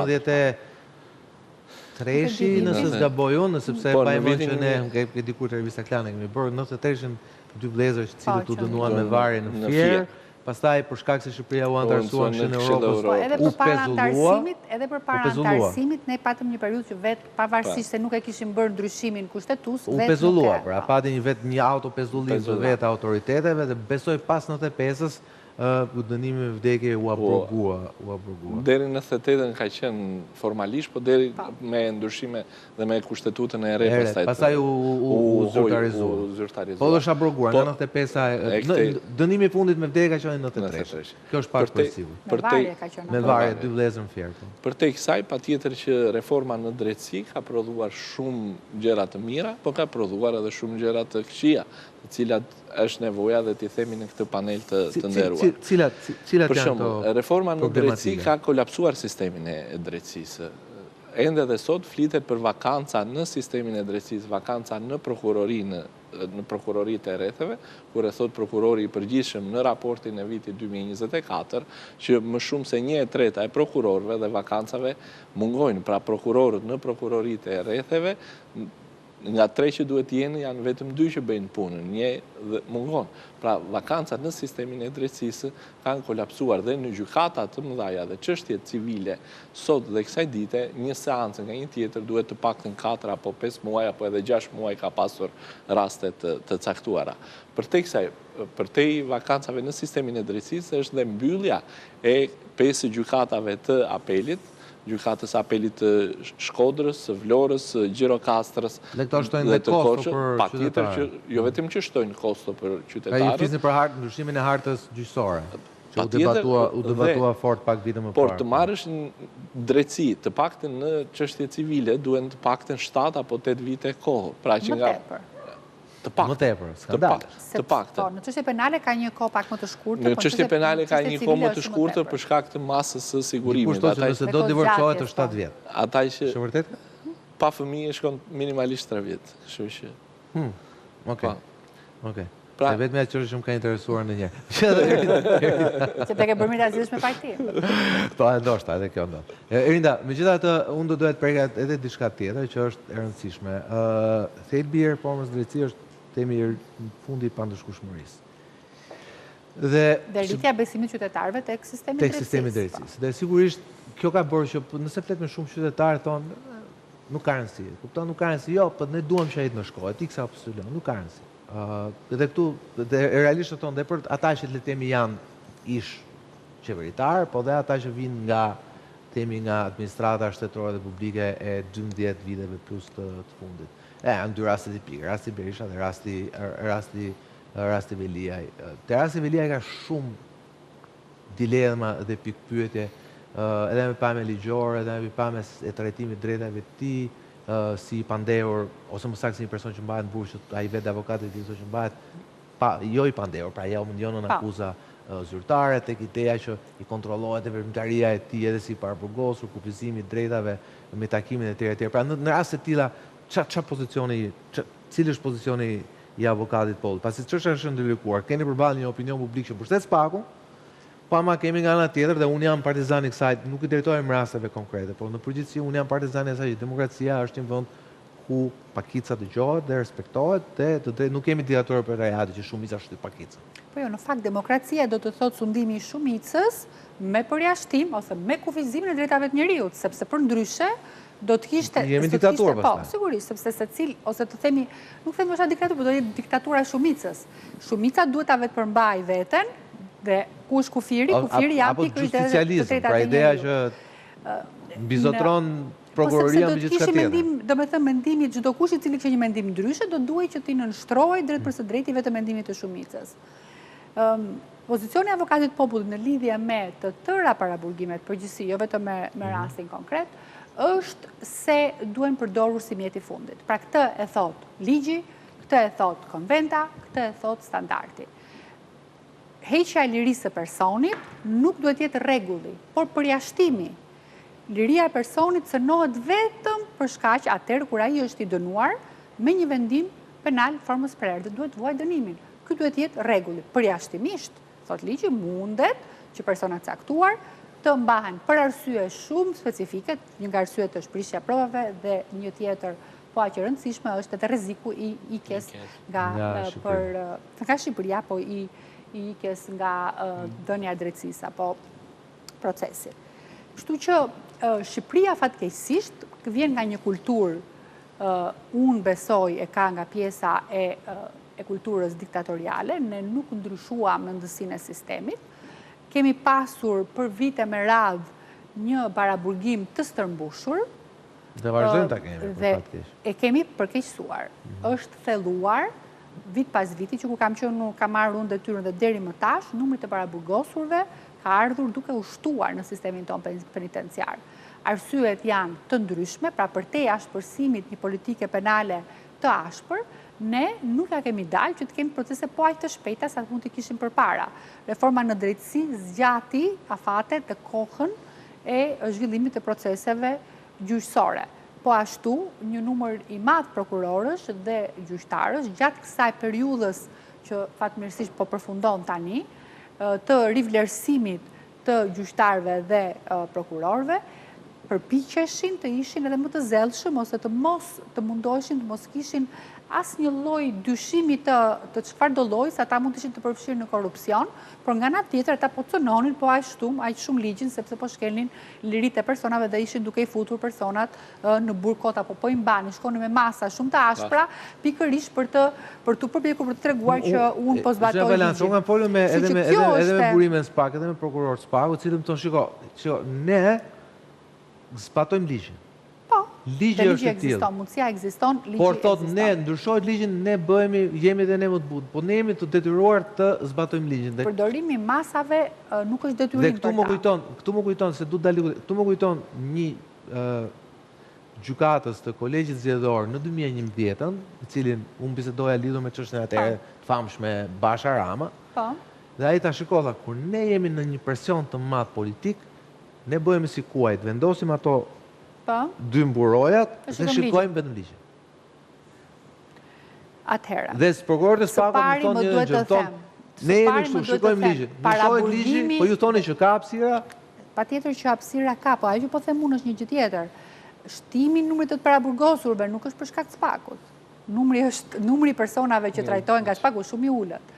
93-shi, nëse s'gaboj unë, sepse pa e mend që ne ke dikur te revista Klane kemi bërë 93-shin dy vëllezër që cilët u dënuan me varje në Fier. Pastaj për shkak se Shqipëria u antarësua në Europë, edhe përpara antarësimit ne patëm një periudhë që vetë pavarësisht se nuk e kishim bërë ndryshimin kushtetues, u pezulluar, pra pati një autopezullim të vetë autoriteteve dhe besoj pas 95-s dënimi me vdekje u abrogua. Deri në 98-ën ka qenë formalisht, po deri me ndryshime dhe me Kushtetutën e re pastaj u zyrtarizua. Po është abroguar nga 95-a, dënimi i fundit me vdekje ka qenë në 93. Kjo është pak përsigur. Me varje dy vëllezër në Fier. Përtej kësaj, patjetër që reforma në drejtësi ka prodhuar shumë gjëra të mira, po ka prodhuar edhe shumë gjëra të këqija, të cilat është nevoja dhe t'i themi në këtë panel të nderuar. Cilat janë ato? Reforma në drejtësi ka kolapsuar sistemin e drejtësisë. Ende dhe sot flitet për vakanca në sistemin e drejtësisë, vakanca në prokuroritë e rretheve, kur e thot prokurori i përgjithshëm në raportin e vitit 2024, që më shumë se 1/3 e prokurorëve dhe vakancave mungojnë, pra prokurorët në prokuroritë e rretheve, nga 3 që duhet jenë, janë vetëm 2 që bëjnë punën, 1 dhe mungon. Pra, vakancat në sistemin e drejtësisë kanë kolapsuar dhe në gjykata të mëdha dhe çështjet civile sot dhe kësaj dite, një seancë nga një tjetër duhet të paktën 4 apo 5 muaj apo edhe 6 muaj ka pasur raste të caktuara. Përtej vakancave në sistemin e drejtësisë është dhe mbyllja e 5 gjykatave të apelit, gjykatës apelit të Shkodrës, Vlorës, Gjirokastrës. Dhe këto shtojnë dhe kosto për qytetarë. Jo vetëm që shtojnë kosto për qytetarët. Ka ju flisni për ndryshimin e hartës gjyqësore, që u debatua fort pak vite më parë. Por të marrësh në drejtësi, të paktën në çështje civile, duhen të paktën 7 apo 8 vite kohë. Pra që nga më tepër, skandal. Të paktën. Në çështje penale ka një kohë pak më të shkurtër. Në çështje penale ka një kohë më të shkurtër për shkak të masës së sigurimit. Kushton që nëse do divorcohet është 7 vjet. Ata që është vërtet? Pa fëmijë shkon minimalisht 3 vjet. Kështu që. Okej. Pra vetëm ajo që më ka interesuar ndonjëherë. Që te ke bërë mirazisht me parti. Po, ndoshta edhe kjo ndodh. Erinda, megjithatë unë do duhet përka edhe diçka tjetër që është e rëndësishme. Thelbi i reformës drejtësi është temi në fundi i pandëshkueshmërisë. Dhe rritja besimit qytetarëve tek sistemi i drejtësisë. Dhe sigurisht kjo ka bërë që nëse flet me shumë qytetarë thonë nuk ka rëndësi. Kupton, nuk ka rëndësi. Jo, po ne duam që ai të në shkollë, ti ksa opsion, nuk ka rëndësi. Dhe këtu, realisht të tonë, dhe për ata që le temi janë ish qeveritar, po dhe ata që vinë nga temi nga administrata shtetërore dhe publike e 12 viteve plus të fundit. Janë 2 rastet i pikë, rasti Berisha dhe rasti Veliaj. Te rasti Veliaj ka shumë dilema dhe pikpyetje, edhe me pame ligjore, edhe me pame e trajtimit drejtave të tij, si pandehur, ose më saktë si një person që mbahet në burg, që ai vetë avokatit i thotë që mbahet jo i pandehur, pra jo në akuza zyrtare, tek ideja që i kontrollohet e veprimtaria e tij edhe si paraburgosur, kufizimi i drejtave me takimin e tjerë. Pra në raste të tilla qa pozicioni, cili është pozicioni i avokatit Poll? Pasi çështja është ndërlikuar, keni përballë një opinion publik që mbështet SPAK-un, pa ma kemi nga ana tjetër dhe unë jam partizan i kësaj, nuk i drejtohem rasteve konkrete, por në përgjithësi unë jam partizan i asaj që demokracia është një vend ku pakica dëgjohet dhe respektohet dhe nuk kemi diktaturë për rajati që shumica shtyp pakicën. Po jo, në fakt demokracia do të thotë sundimi i shumicës me përjashtim ose me kufizimin e drejtave të njerëzit, sepse për ndryshe do të kishte jemi diktaturë pastaj. Po, sigurisht, sepse secili ose të themi, nuk themi është diktaturë, por do të jetë diktatura e shumicës. Shumica duhet ta vetë përmbajë veten dhe ku është kufiri janë pikërisht të justicializëm, pra ideja që mbizotron prokuroria mbi gjithçka tjetër. Do të thënë mendimi çdo kush i cili ka një mendim ndryshe do duhet që ti nënshtrohej drejt për së drejti vetë mendimit të shumicës. Pozicioni i avokatit popullit në lidhje me të tëra paraburgimet përgjithësi, jo vetëm me rastin konkret, është se duhen përdorur si mjeti fundit. Pra këtë e thot ligji, këtë e thot konventa, këtë e thot standardi. Heqja e lirisë së personit nuk duhet jetë rregulli, por përjashtimi. Liria e personit cënohet vetëm për shkaq atëherë kur ai është i dënuar me një vendim penal formës prerë dhe duhet vuaj dënimin. Ky duhet jetë rregulli. Përjashtimisht, thot ligji, mundet që persona të caktuar të mbahen për arsye shumë specifike, një nga arsyet është prishja provave dhe një tjetër po aq e rëndësishme është edhe rreziku i ikjes nga Shqipëria, po i ikjes nga dhënia e drejtësisë apo procesi. Kështu që Shqipëria fatkeqësisht vjen nga një kulturë, unë besoj e ka nga pjesa e kulturës diktatoriale, ne nuk ndryshuam në ndësinë e sistemit. Kemi pasur për vite me radhë një baraburgim të stërmbushur. Dhe vazhdojmë ta kemi, për fatkeq. E kemi përkeqësuar. Është thelluar vit pas viti, që ku kam marrë unë detyrën dhe deri më tash, numri të baraburgosurve ka ardhur duke u shtuar në sistemin tonë penitenciar. Arsyet janë të ndryshme, pra për te ashpërsimit një politike penale të ashpër, ne nuk ja kemi dalë që të kemi procese po aq të shpejta sa mund të kishim përpara. Reforma në drejtësi zgjati afatet dhe kohën e zhvillimit të proceseve gjyqësore. Po ashtu, një numër i madh prokurorësh dhe gjyqtarësh gjatë kësaj periudhës që fatmirësisht po përfundon tani, të rivlerësimit të gjyqtarëve dhe prokurorëve, përpiqeshin të ishin edhe më të zellshëm ose të mundoheshin të mos kishin asnjë lloj dyshimi të çfarëdo lloji se ata mund të ishin të përfshirë në korrupsion, por nga ana tjetër ata po cënonin po aq shumë ligjin sepse po shkelnin liritë e personave dhe ishin duke i futur personat në burkot apo po i mbanin, shkonin me masa shumë të ashpra, pikërisht për të përpjekur për të treguar që unë po zbatoj ligjin. Unë kam folur edhe me burimin SPAK, edhe me prokuror SPAK, i cilët më thonë shiko, ne zbatojmë ligjin. Po, ligji është i tillë. Mundësia ekziston, ligji ekziston. Por thotë ne ndryshojmë ligjin, ne jemi dhe ne më të butë, po ne jemi të detyruar të zbatojmë ligjin. Përdorimi masave nuk është detyrim për ta. Këtu më kujton se këtu më kujton një gjykatës të Kolegjit Zgjedhor në 2011, i cilin unë bisedoja lidhur me çështjen atëherë të famshme Basha Rama. Po. Dhe ai ta shikolla kur ne jemi në një presion të madh politik, ne bëhemi si kuajt, vendosim ato dy mburojat dhe shikojmë vetëm ligjin. Atëherë. Dhe prokurorët e SPAK-ut më thonë një gjë, ne jemi kështu, shikojmë ligjin. Mësohet ligji, po ju thoni që ka hapësira? Patjetër që hapësira ka, po ajo që po them unë është një gjë tjetër. Shtimi i numrit të paraburgosurve nuk është për shkak të SPAK-ut. Numri i personave që trajtohen nga SPAK-u shumë i ulët.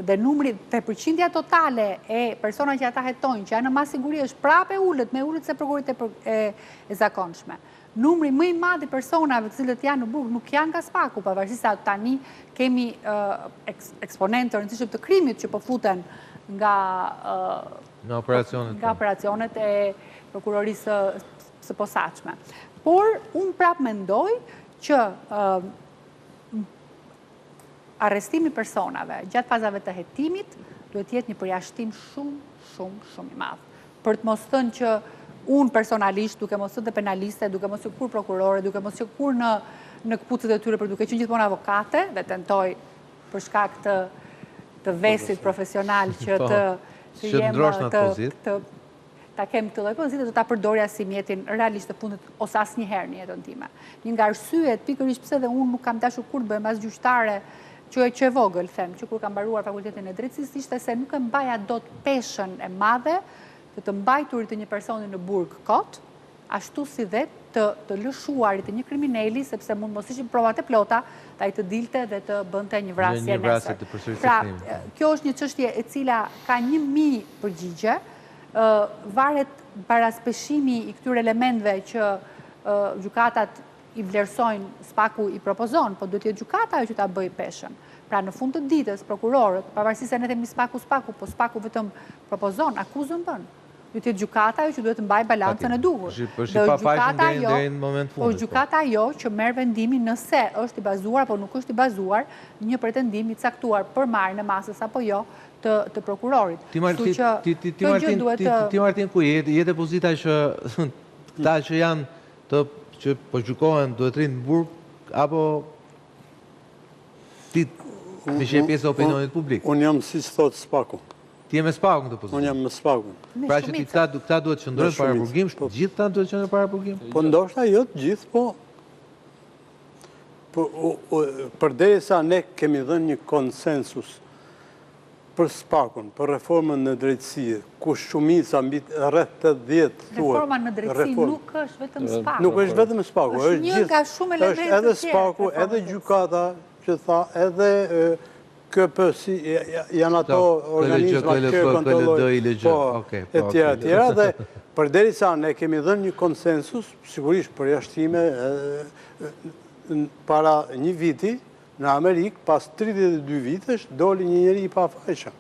Dhe numri të përqindja totale e persona që ata hetojnë, që janë në mas siguri është prapë me ullët se prokurorit e zakonshme. Numri më i madh i personave të cilët janë në burg nuk janë nga SPAK-u, pavarësisht se tani kemi eksponentë të rëndësishëm të krimit që po futen nga operacionet e prokurorisë së posaçme. Por unë prapë mendoj që arrestimi personave gjatë fazave të hetimit duhet jetë një përjashtim shumë i madh. Për të mos thënë që unë personalisht, duke mos thënë penaliste, duke mos qenë kur prokurore, duke mos qenë kur në këpucët e tyre, për duke qenë gjithmonë avokate, dhe tentoj për shkak të vesit profesional që të ta kem këtë lloj pozite, do ta përdorja si mjetin realisht të fundit ose asnjëherë në jetën time. Një nga arsyet pikërisht pse dhe unë nuk kam dashur kur të bëhem as gjyqtare që e vogël them, që kur kam mbaruar fakultetin e drejtësisë ishte se nuk e mbaja dot peshën e madhe të mbajturit të një personi në burg kot, ashtu si dhe të lëshuarit të një kriminali, sepse mund mos ishin provat e plota, ta i të dilte dhe të bënte një vrasje nesër. Pra, kjo është një çështje e cila ka 1000 përgjigje, varet paraspeshimi i këtyre elementve që gjykatat i vlerësojnë, spaku i propozon, po duhet të jetë gjykata ajo që ta bëjë peshën. Pra në fund të ditës, prokurorët, pavarësisht se ne themi spaku, po spaku vetëm propozon, akuzën bën. Duhet të jetë gjykata ajo që duhet të mbajë balancën e duhur. Po gjykata ajo që merr vendimin nëse është i bazuar apo nuk është i bazuar një pretendim i caktuar për marrjen e masës apo jo të prokurorit. Ti Martin, ku jetë pozita që këta që janë që po gjykohen duhet rinë në burg, apo ti me që e pjesë e opinionit publik? Unë jam si që thotë spaku. Ti e me spaku në të pozitë? Unë jam me spaku. Pra që ti këta duhet qëndrojnë para burgim, gjithë ta duhet qëndrojnë para burgim? Po ndoshta jo të gjithë, po përderisa ne kemi dhënë një konsensus për spakun, për reformën në drejtësi, ku shumica mbi rreth 80 thuhet. Reforma në drejtësi nuk është vetëm spaku. Nuk është vetëm spaku, është një nga shumë elementë të tjerë. Edhe spaku, edhe gjykata, që tha, edhe KPS janë ato organizma që kontrollojnë e tjera, dhe përderisa ne kemi dhënë një konsensus, sigurisht përjashtime para një viti, në Amerikë, pas 32 vitesh, doli një njeri i pafajshëm.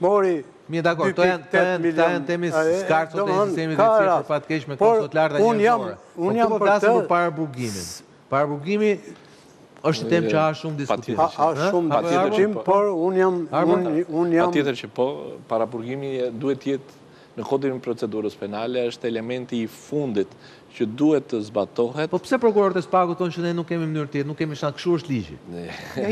Mori 2.8 milion temi skartë të sistemi dhe cilë për patë kesh me konsot larta njërëzore. Unë jam për të... Para burgimin. Para burgimi është tem që ha shumë diskutim. Ha shumë diskutim, por unë jam... Pa tjetër që po, para burgimi duhet jetë në kodin procedurës penale, është elementi i fundit që duhet të zbatohet. Po pse prokurorët e spakut tonë që ne nuk kemi mënyrë tjetë, nuk kemi shanë, kështu është ligji?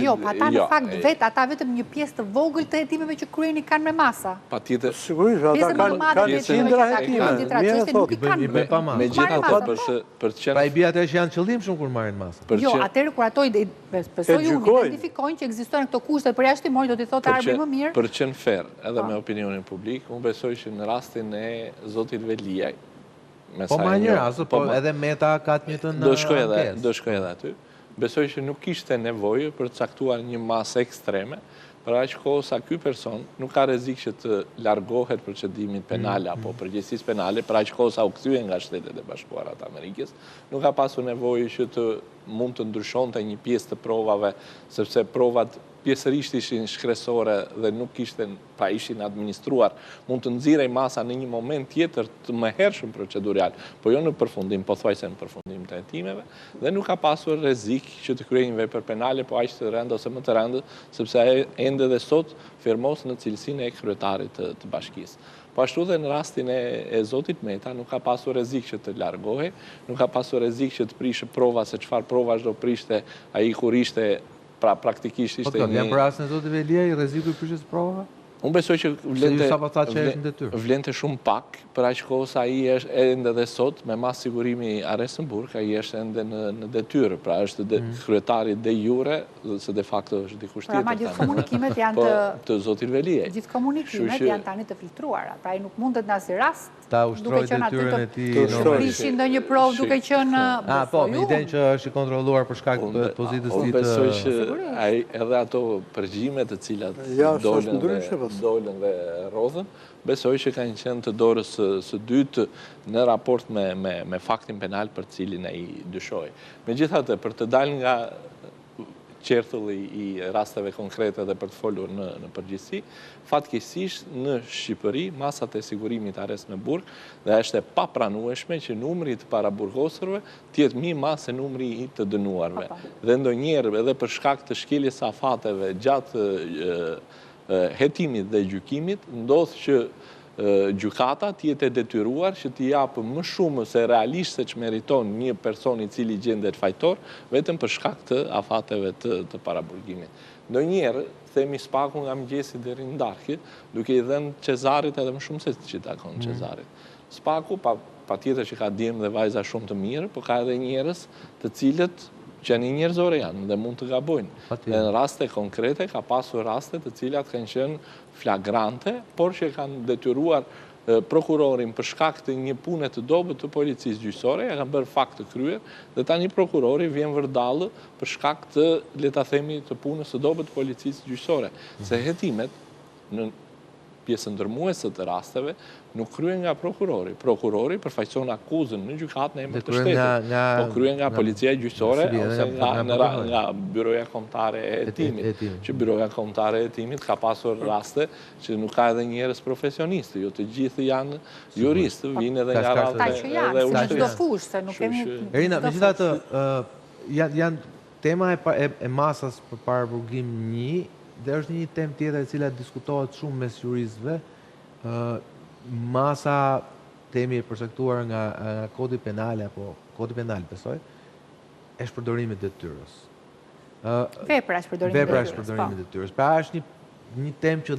Jo, pa ata në fakt vetë, ata vetëm një pjesë të vogël të hetimeve që kryeni kanë me masa. Pa tjetër... Sigurisht, ata kanë qindra hetime, me gjitha të për të qenë... Pa i bia të që janë qëllim shumë kur marrin masa. Jo, atërë kur ato besoj unë identifikojnë që ekzistojnë këto kushte për jashtimor, do t'i thotë arbi më mirë. Për qenë fair, edhe me opinionin publik, unë besoj që në rastin e Zotit Veliaj, po ma një rasë, po edhe Meta ka të njëtën në ankesë. Do shkoj edhe aty. Besoj që nuk ishte nevojë për të caktuar një masë ekstreme, për aq kohë sa ky person nuk ka rrezik që të largohet procedimit penal apo përgjegjësisë penale, për aq kohë sa u kthye nga Shtetet e Bashkuara të Amerikës, nuk ka pasur nevojë që të mund të ndryshonte një pjesë të provave, sepse provat pjesërisht ishin shkresore dhe nuk pra ishin administruar, mund të nxirej masa në një moment tjetër të mëhershëm procedurial, po jo në përfundim, pothuajse në përfundim të hetimeve, dhe nuk ka pasur rrezik që të kryejnë vepër penale, po aq të rëndë ose më të rëndë, sepse ende dhe sot firmos në cilësinë e kryetarit të bashkisë. Po ashtu dhe në rastin e Zotit Meta, nuk ka pasur rrezik që të largohej, nuk ka pasur rrezik që të prishë prova, se çfarë provash do prishte ai kur ishte, pra praktikisht ishte një... Po të janë për rastin e Zotit Veliaj, rreziku i prishjes prova? Unë besoj që vlente shumë pak, për aq kohë sa ai është ende dhe sot, me mas sigurimi arrest në burg, ai është ende në detyrë, pra është kryetari de jure, se de facto është dikush tjetër. Pra ma gjithë komunikimet janë të Zotit Veliaj. Gjithë komunikimet janë tani të filtruara, pra ai nuk mundet në asnjë rast ta ushtroj detyrën e tij të prishin ndonjë provë duke qenë po, me idenë që është i kontrolluar për shkak të pozitës së tij. Unë besoj që edhe ato përgjigje të cilat dolën dhe rodhën, besoj që kanë qenë të dorës së dytë në raport me faktin penal për cilin ai dyshoi. Megjithatë, për të dalë nga qertulli i rasteve konkrete dhe për të folur në përgjithësi, fatkeqësisht në Shqipëri masat e sigurimit arrest në burg dhe është e papranueshme që numri të paraburgosurve të jetë më mas se numri i të dënuarve. Dhe ndonjëherë edhe për shkak të shkeljes së afateve gjatë hetimit dhe gjykimit, ndodh që gjykata tjetë e detyruar që t'i japë më shumë se realisht se që meriton një person i cili gjendet fajtor, vetëm për shkak të afateve të paraburgimit. Ndonjëherë, themi spaku nga mëngjesi deri në darkë, duke i dhënë Cezarit edhe më shumë se që takon Cezarit. Spaku, pa tjetër që ka djemë dhe vajza shumë të mirë, po ka edhe njerëz të cilët që një njerëzore janë dhe mund të gabojnë. Dhe në raste konkrete ka pasur raste të cilat kanë qenë flagrante, por që kanë detyruar prokurorin për shkak të një pune të dobët të policisë gjyqësore, ja kanë bërë fakt të kryer, dhe tani prokurori vjen vërdallë për shkak të, le ta themi, të punës të dobët të policisë gjyqësore. Se hetimet në pjesën ndërmuese të rasteve nuk kryen nga prokurori. Prokurori përfaqëson akuzën në gjykatë në emër të shtetit, po kryen nga policia gjyqësore ose nga byroja kombëtare e hetimit. Që byroja kombëtare e hetimit ka pasur raste që nuk ka edhe njerëz profesionistë, jo të gjithë janë juristë, vinë edhe nga radhë edhe ushtrisë. Erina, megjithatë, janë tema e masas për paraburgim 1. Dhe është një temë tjetër e cila diskutohet shumë mes juristëve, masa temi e përcaktuar nga kodi penale, apo kodi penal, besoj, e shpërdorimit detyrës. Vepra e shpërdorimit detyrës. Pra është një temë që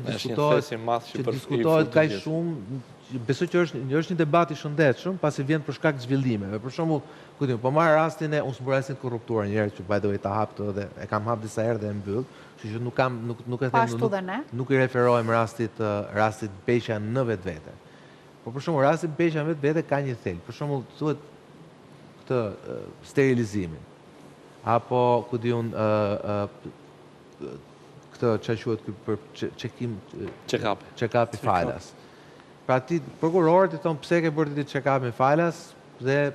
diskutohet kaq shumë, besoj që është një debat i shëndetshëm, pasi vjen për shkak të zhvillimeve. Për shembull, kujtim, po marr rastin e unë s'mburasin korruptuar një herë që by the way ta hap dhe e kam hap disa herë dhe e mbyll. Që nuk i referohem rastit Beqa në vetvete. Po për shembull rasti Beqa në vetvete ka një thelb. Për shembull thuhet këtë sterilizimin. Apo ku diun këtë çfarë quhet për check-up i falas. Pra ti prokurorët i thon pse ke bërë ti check-up me falas dhe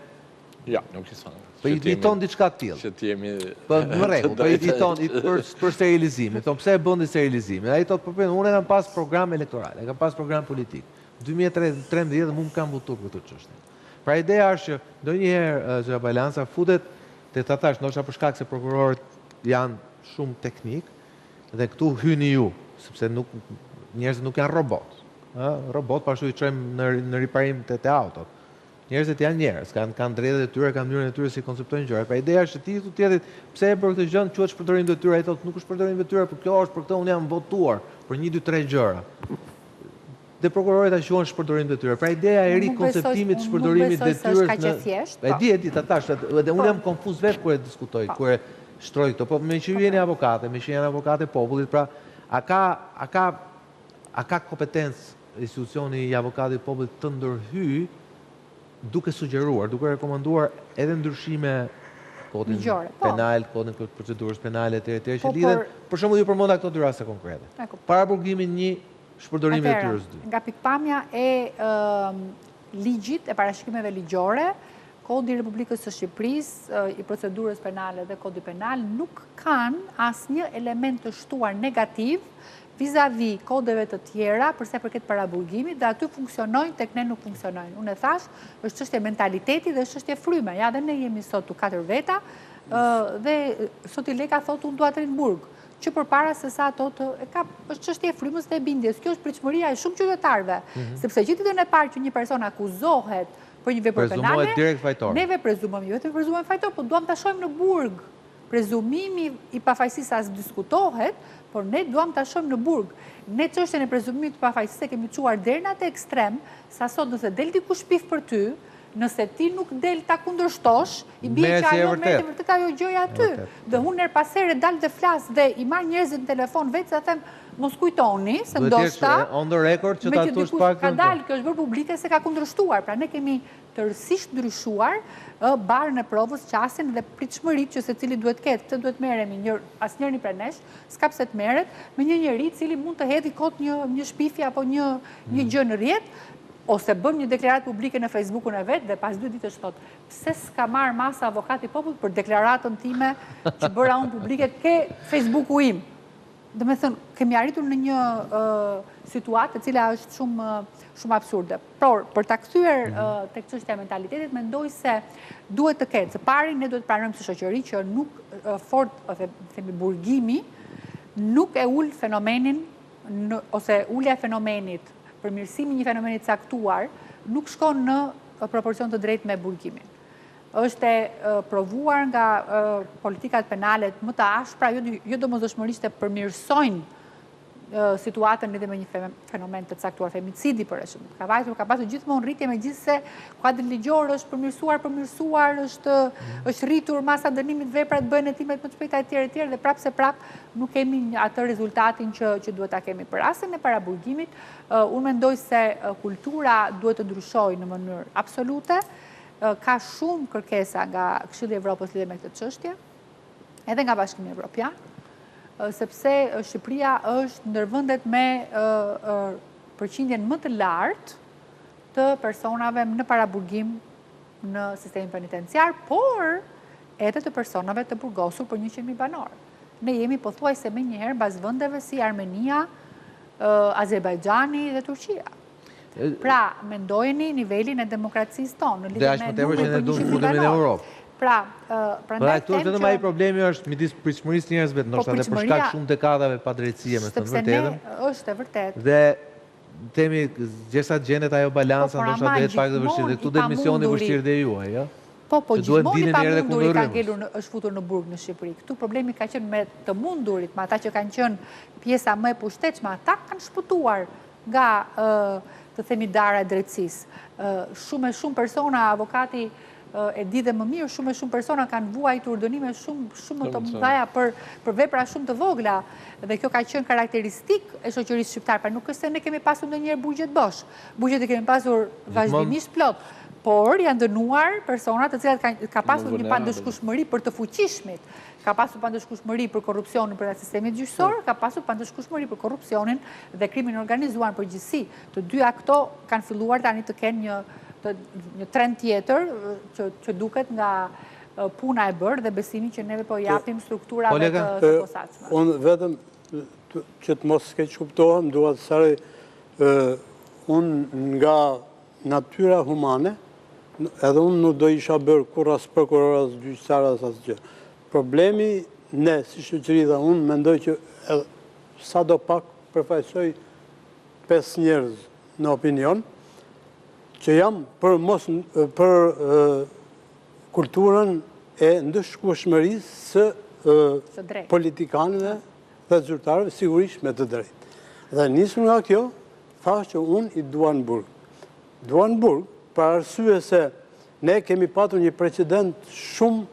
ja, nuk i thonë. Po i ton diçka të tillë. Që t'jemi... Po në rregull, po i ton për sterilizimin. Thon pse e bën sterilizimin. Ai thot po unë kam pas program elektoral, e kam pas program politik. 2013 mund kam votuar për këtë çështje. Pra ideja është që ndonjëherë zëra balanca futet te ta thash ndoshta për shkak se prokurorët janë shumë teknik dhe këtu hyni ju, sepse njerëzit nuk janë robot. Robot pashtu i çojmë në riparim të autot. Njerëzit janë njerëz, kanë drejtat e tyre, kanë mënyrën e tyre si konceptojnë gjërat. Pra ideja është që ti thu tjetrit, pse e bër këtë gjë, quhet shpërdorim detyre, ai thotë nuk është shpërdorim detyre, por kjo është për këtë unë jam votuar për 1, 2, 3 gjëra. Dhe prokurorët ta quajnë shpërdorim detyre. Pra ideja e ri konceptimit të shpërdorimit detyrës. E di ta thash, edhe unë jam konfuz vetë kur e diskutoj, kur e shtroj këto, po me që ju jeni avokate, me që janë avokate popullit, pra a ka kompetencë institucioni i avokatit popullit të ndërhyj duke sugjeruar, duke rekomanduar edhe ndryshime kodin penal, kodin procedurës penale etj që lidhen, për shembull ju përmenda këto dy raste konkrete. Paraburgimin 1, shpërdorimi i detyrës 2. Nga pikpamja e ligjit e parashikimeve ligjore, Kodi i Republikës së Shqipërisë, i procedurës penale dhe kodi penal nuk kanë asnjë element të shtuar negativ vis-a-vis kodeve të tjera përse përket paraburgimit dhe aty funksionojnë tek ne nuk funksionojnë. Unë e thash, është çështje mentaliteti dhe është çështje fryme. Ja dhe ne jemi sot 4 veta dhe sot i Leka thotë unë dua të rinë në burg, që përpara se sa ato është çështje e frymës dhe e bindjes. Kjo është pritshmëria e shumë qytetarëve, sepse ditën e parë që një person akuzohet për një vepër penale, neve prezumojmë, jo vetëm prezumojmë fajtor, po duam ta shohim në burg. Prezumimi i pafajësisë as diskutohet, por ne duam ta shohim në burg. Ne çështjen e prezumimit të pafajësisë e kemi çuar deri në atë ekstrem, sa sot nëse del dikush shpif për ty, nëse ti nuk del ta kundërshtosh, i bie që ajo merret vërtet ajo gjëja aty. Dhe unë her pas here dal dhe flas dhe i marr njerëzit në telefon vetë sa them mos kujtoni se ndoshta on the record që ta thosh pak ka dalë, kjo është bërë publike se ka kundërshtuar. Pra ne kemi tërësisht ndryshuar barën e provës, qasjen dhe pritshmëritë që secili duhet ketë. Këtë duhet merremi asnjëri prej nesh, s'ka pse të merret me një njerëz i cili mund të hedhë kot një shpifje apo një gjë në rrjet, ose bëm një deklaratë publike në Facebookun e vet dhe pas 2 ditësh thotë, pse s'ka marrë masa avokati popullit për deklaratën time që bëra unë publike ke Facebooku im. Do me thënë, kemi arritur në një situatë e cila është shumë absurde. Por, për ta kthyer tek çështja e mentalitetit, mendoj se duhet të ketë. Së pari, ne duhet të pranojmë si shoqëri që nuk themi burgimi, nuk e ul fenomenin ose ulja e fenomenit përmirësimi një fenomeni caktuar nuk shkon në proporcion të drejtë me burgimin. Është provuar nga politikat penale më të ashpra, jo domosdoshmërisht të përmirësojnë situatën lidhur me një fenomen të caktuar, femicidi për shembull. Ka pasur gjithmonë rritje, megjithëse kuadri ligjor është përmirësuar, është rritur masa dënimit, veprat bëhen hetimet më të shpejta etj. Dhe prapse nuk kemi atë rezultatin që duhet ta kemi. Për rastin e paraburgimit, unë mendoj se kultura duhet të ndryshojë në mënyrë absolute. Ka shumë kërkesa nga Këshilli i Evropës lidhur me këtë çështje, edhe nga Bashkimi Evropian, sepse Shqipëria është ndër vendet me përqindjen më të lartë të personave në paraburgim në sistemin penitenciar, por edhe të personave të burgosur për 100.000 banor. Ne jemi pothuajse me njëherë mbas vendeve si Armenia, Azerbajxhani dhe Turqia. Pra, mendojeni nivelin e demokracisë tonë. Dhe ashtë më tepër që ne duhet të futemi në Europë. Pra, këtu është vetëm ai problemi është midis pritshmërisë njerëzve, ndoshta edhe për shkak shumë dekadave pa drejtësie, me të vërtetën. Është e vërtetë. Dhe themi gjesa gjendet ajo balanca, ndoshta do jetë pak të vështirë. Dhe këtu do misioni i vështirë dhe juaj, ja? Po, gjithmonë i pamundur ka ngelur është futur në burg në Shqipëri. Këtu problemi ka qenë me të mundurit, me ata që kanë qenë pjesa më e pushtetshme, ata kanë shpëtuar nga të themi dara e drejtësisë. Shumë persona, avokati e di dhe më mirë, shumë persona kanë vuajtur dënime shumë të mëdha për vepra shumë të vogla, dhe kjo ka qenë karakteristik e shoqërisë shqiptare. Pra nuk është se ne kemi pasur ndonjëherë bugjet bosh. Bugjet e kemi pasur vazhdimisht plot, por janë dënuar persona të cilat ka pasur një pandëshkueshmëri për të fuqishmit, ka pasur pandëshkueshmëri për korrupsionin për sistemit gjyqësor, ka pasur pandëshkueshmëri për korrupsionin dhe krimin organizuar në përgjithësi. Të dyja këto kanë filluar tani të kenë një trend tjetër që duket nga puna e bërë dhe besimi që neve po japim strukturave të posaçme. Unë vetëm që të mos keq kuptohem, dua të sari unë nga natyra humane, edhe unë nuk do isha bërë kur as prokuror as gjyqtar as asgjë. Problemi ne si shoqëri dhe unë mendoj që sa do pak përfaqësoj 5 njerëz në opinion, që jam për kulturën e ndëshkueshmërisë së politikanëve dhe zyrtarëve, sigurisht me të drejtë. Dhe nisur nga kjo, thash që unë i dua në burg. Dua në burg, për arsye se ne kemi patur një precedent shumë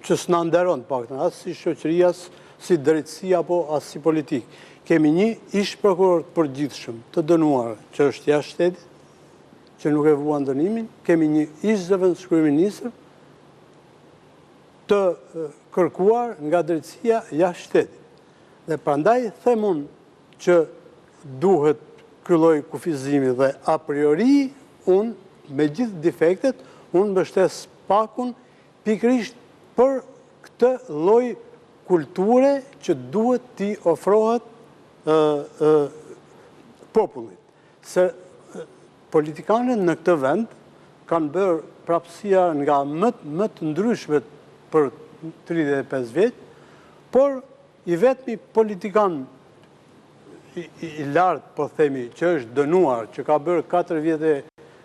që s'na nderon paktën, as si shoqëri, as si drejtësi apo as si politik. Kemi një ish prokuror të përgjithshëm, të dënuar, që është jashtë shtetit, që nuk e vuan dënimin, kemi një ish zëvendës kryeministër të kërkuar nga drejtësia jashtë shtetit. Dhe prandaj them unë që duhet ky lloj kufizimi dhe a priori unë me gjithë defektet unë mbështes pakun pikërisht për këtë lloj kulture që duhet t'i ofrohet popullit. Se politikanët në këtë vend kanë bërë prapësia nga më të ndryshmet për 35 vjet, por i vetmi politikan i lartë, po themi, që është dënuar, që ka bërë 4 vjete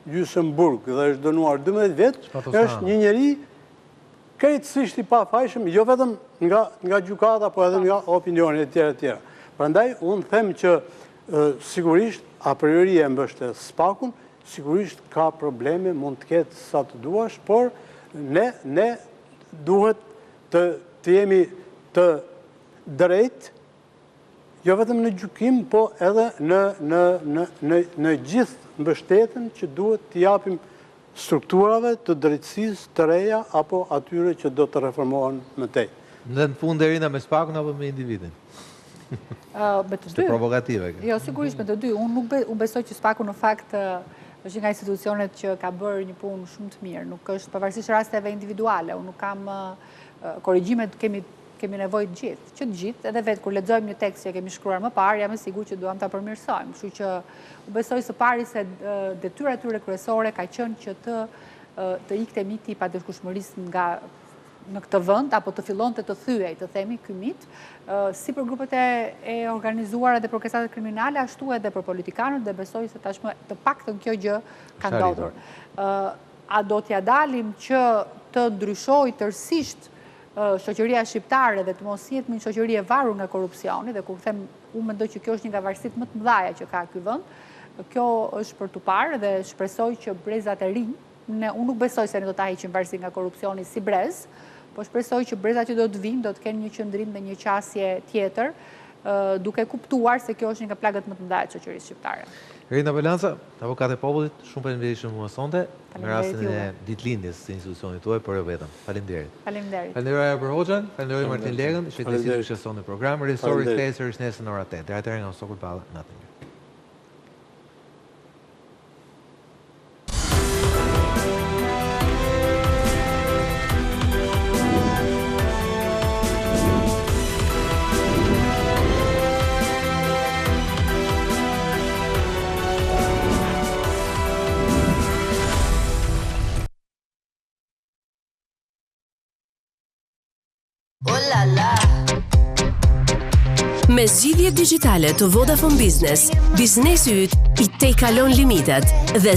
gjysmë burg dhe është dënuar 12 vjet, është një njeri krejtësisht i pafajshëm, jo vetëm nga gjykata, po edhe nga opinioni e tjera. Prandaj unë them që sigurisht a priori e mbështes pakun, sigurisht ka probleme, mund të ketë sa të duash, por ne duhet të jemi të drejt, jo vetëm në gjykim, po edhe në gjithë mbështetjen që duhet të japim strukturave të drejtësisë të reja apo atyre që do të reformohen më tej. Dhe në fund deri me pakun apo me individin? Me të dy. Është provokative. Jo, sigurisht me të dy. Unë besoj që spaku në fakt është nga institucionet që ka bërë një punë shumë të mirë. Nuk është pavarësisht rasteve individuale. Unë nuk kam korrigjimet kemi nevojë të gjithë. Që të gjithë, edhe vetë kur lexojmë një tekst që kemi shkruar më parë, jam e sigurt që duam ta përmirësojmë. Kështu që u besoj së pari se detyra e tyre kryesore ka qenë që të ikte miti i padëshkueshmërisë nga në këtë vend, apo të fillonte të thyej, të themi, ky mit, si për grupet e organizuara dhe progresatët kriminale, ashtu edhe për politikanët, dhe besoj se tashmë të paktën kjo gjë ka ndodhur. A do t'ja dalim që të ndryshoj tërësisht shoqëria shqiptare dhe të mos jetë një shoqëri e varur nga korrupsioni, dhe kur them, unë mendoj që kjo është një nga varësitë më të mëdha që ka ky vend. Kjo është për tu parë dhe shpresoj që brezat e rinj, unë nuk besoj se ne do ta heqim varësinë nga korrupsioni si brez, po shpresoj që brezat që do të vinë do të kenë një qëndrim dhe një qasje tjetër, duke kuptuar se kjo është një nga plagët më të mëdha të shoqërisë shqiptare. Rina Belanca, avokat e popullit, shumë faleminderit që më mësonte në rastin e ditëlindjes së institucionit tuaj, por jo vetëm. Faleminderit. Faleminderit. Faleminderit për Hoxhën, faleminderit Martin Legën, që disi që shëson në program. Ristori kthehej sërish nesër në orën 8. Deri atëherë nga Sokul Balla, natë mirë. Me zgjidhjet digjitale të Vodafone Business, biznesi yt i tej kalon limitet dhe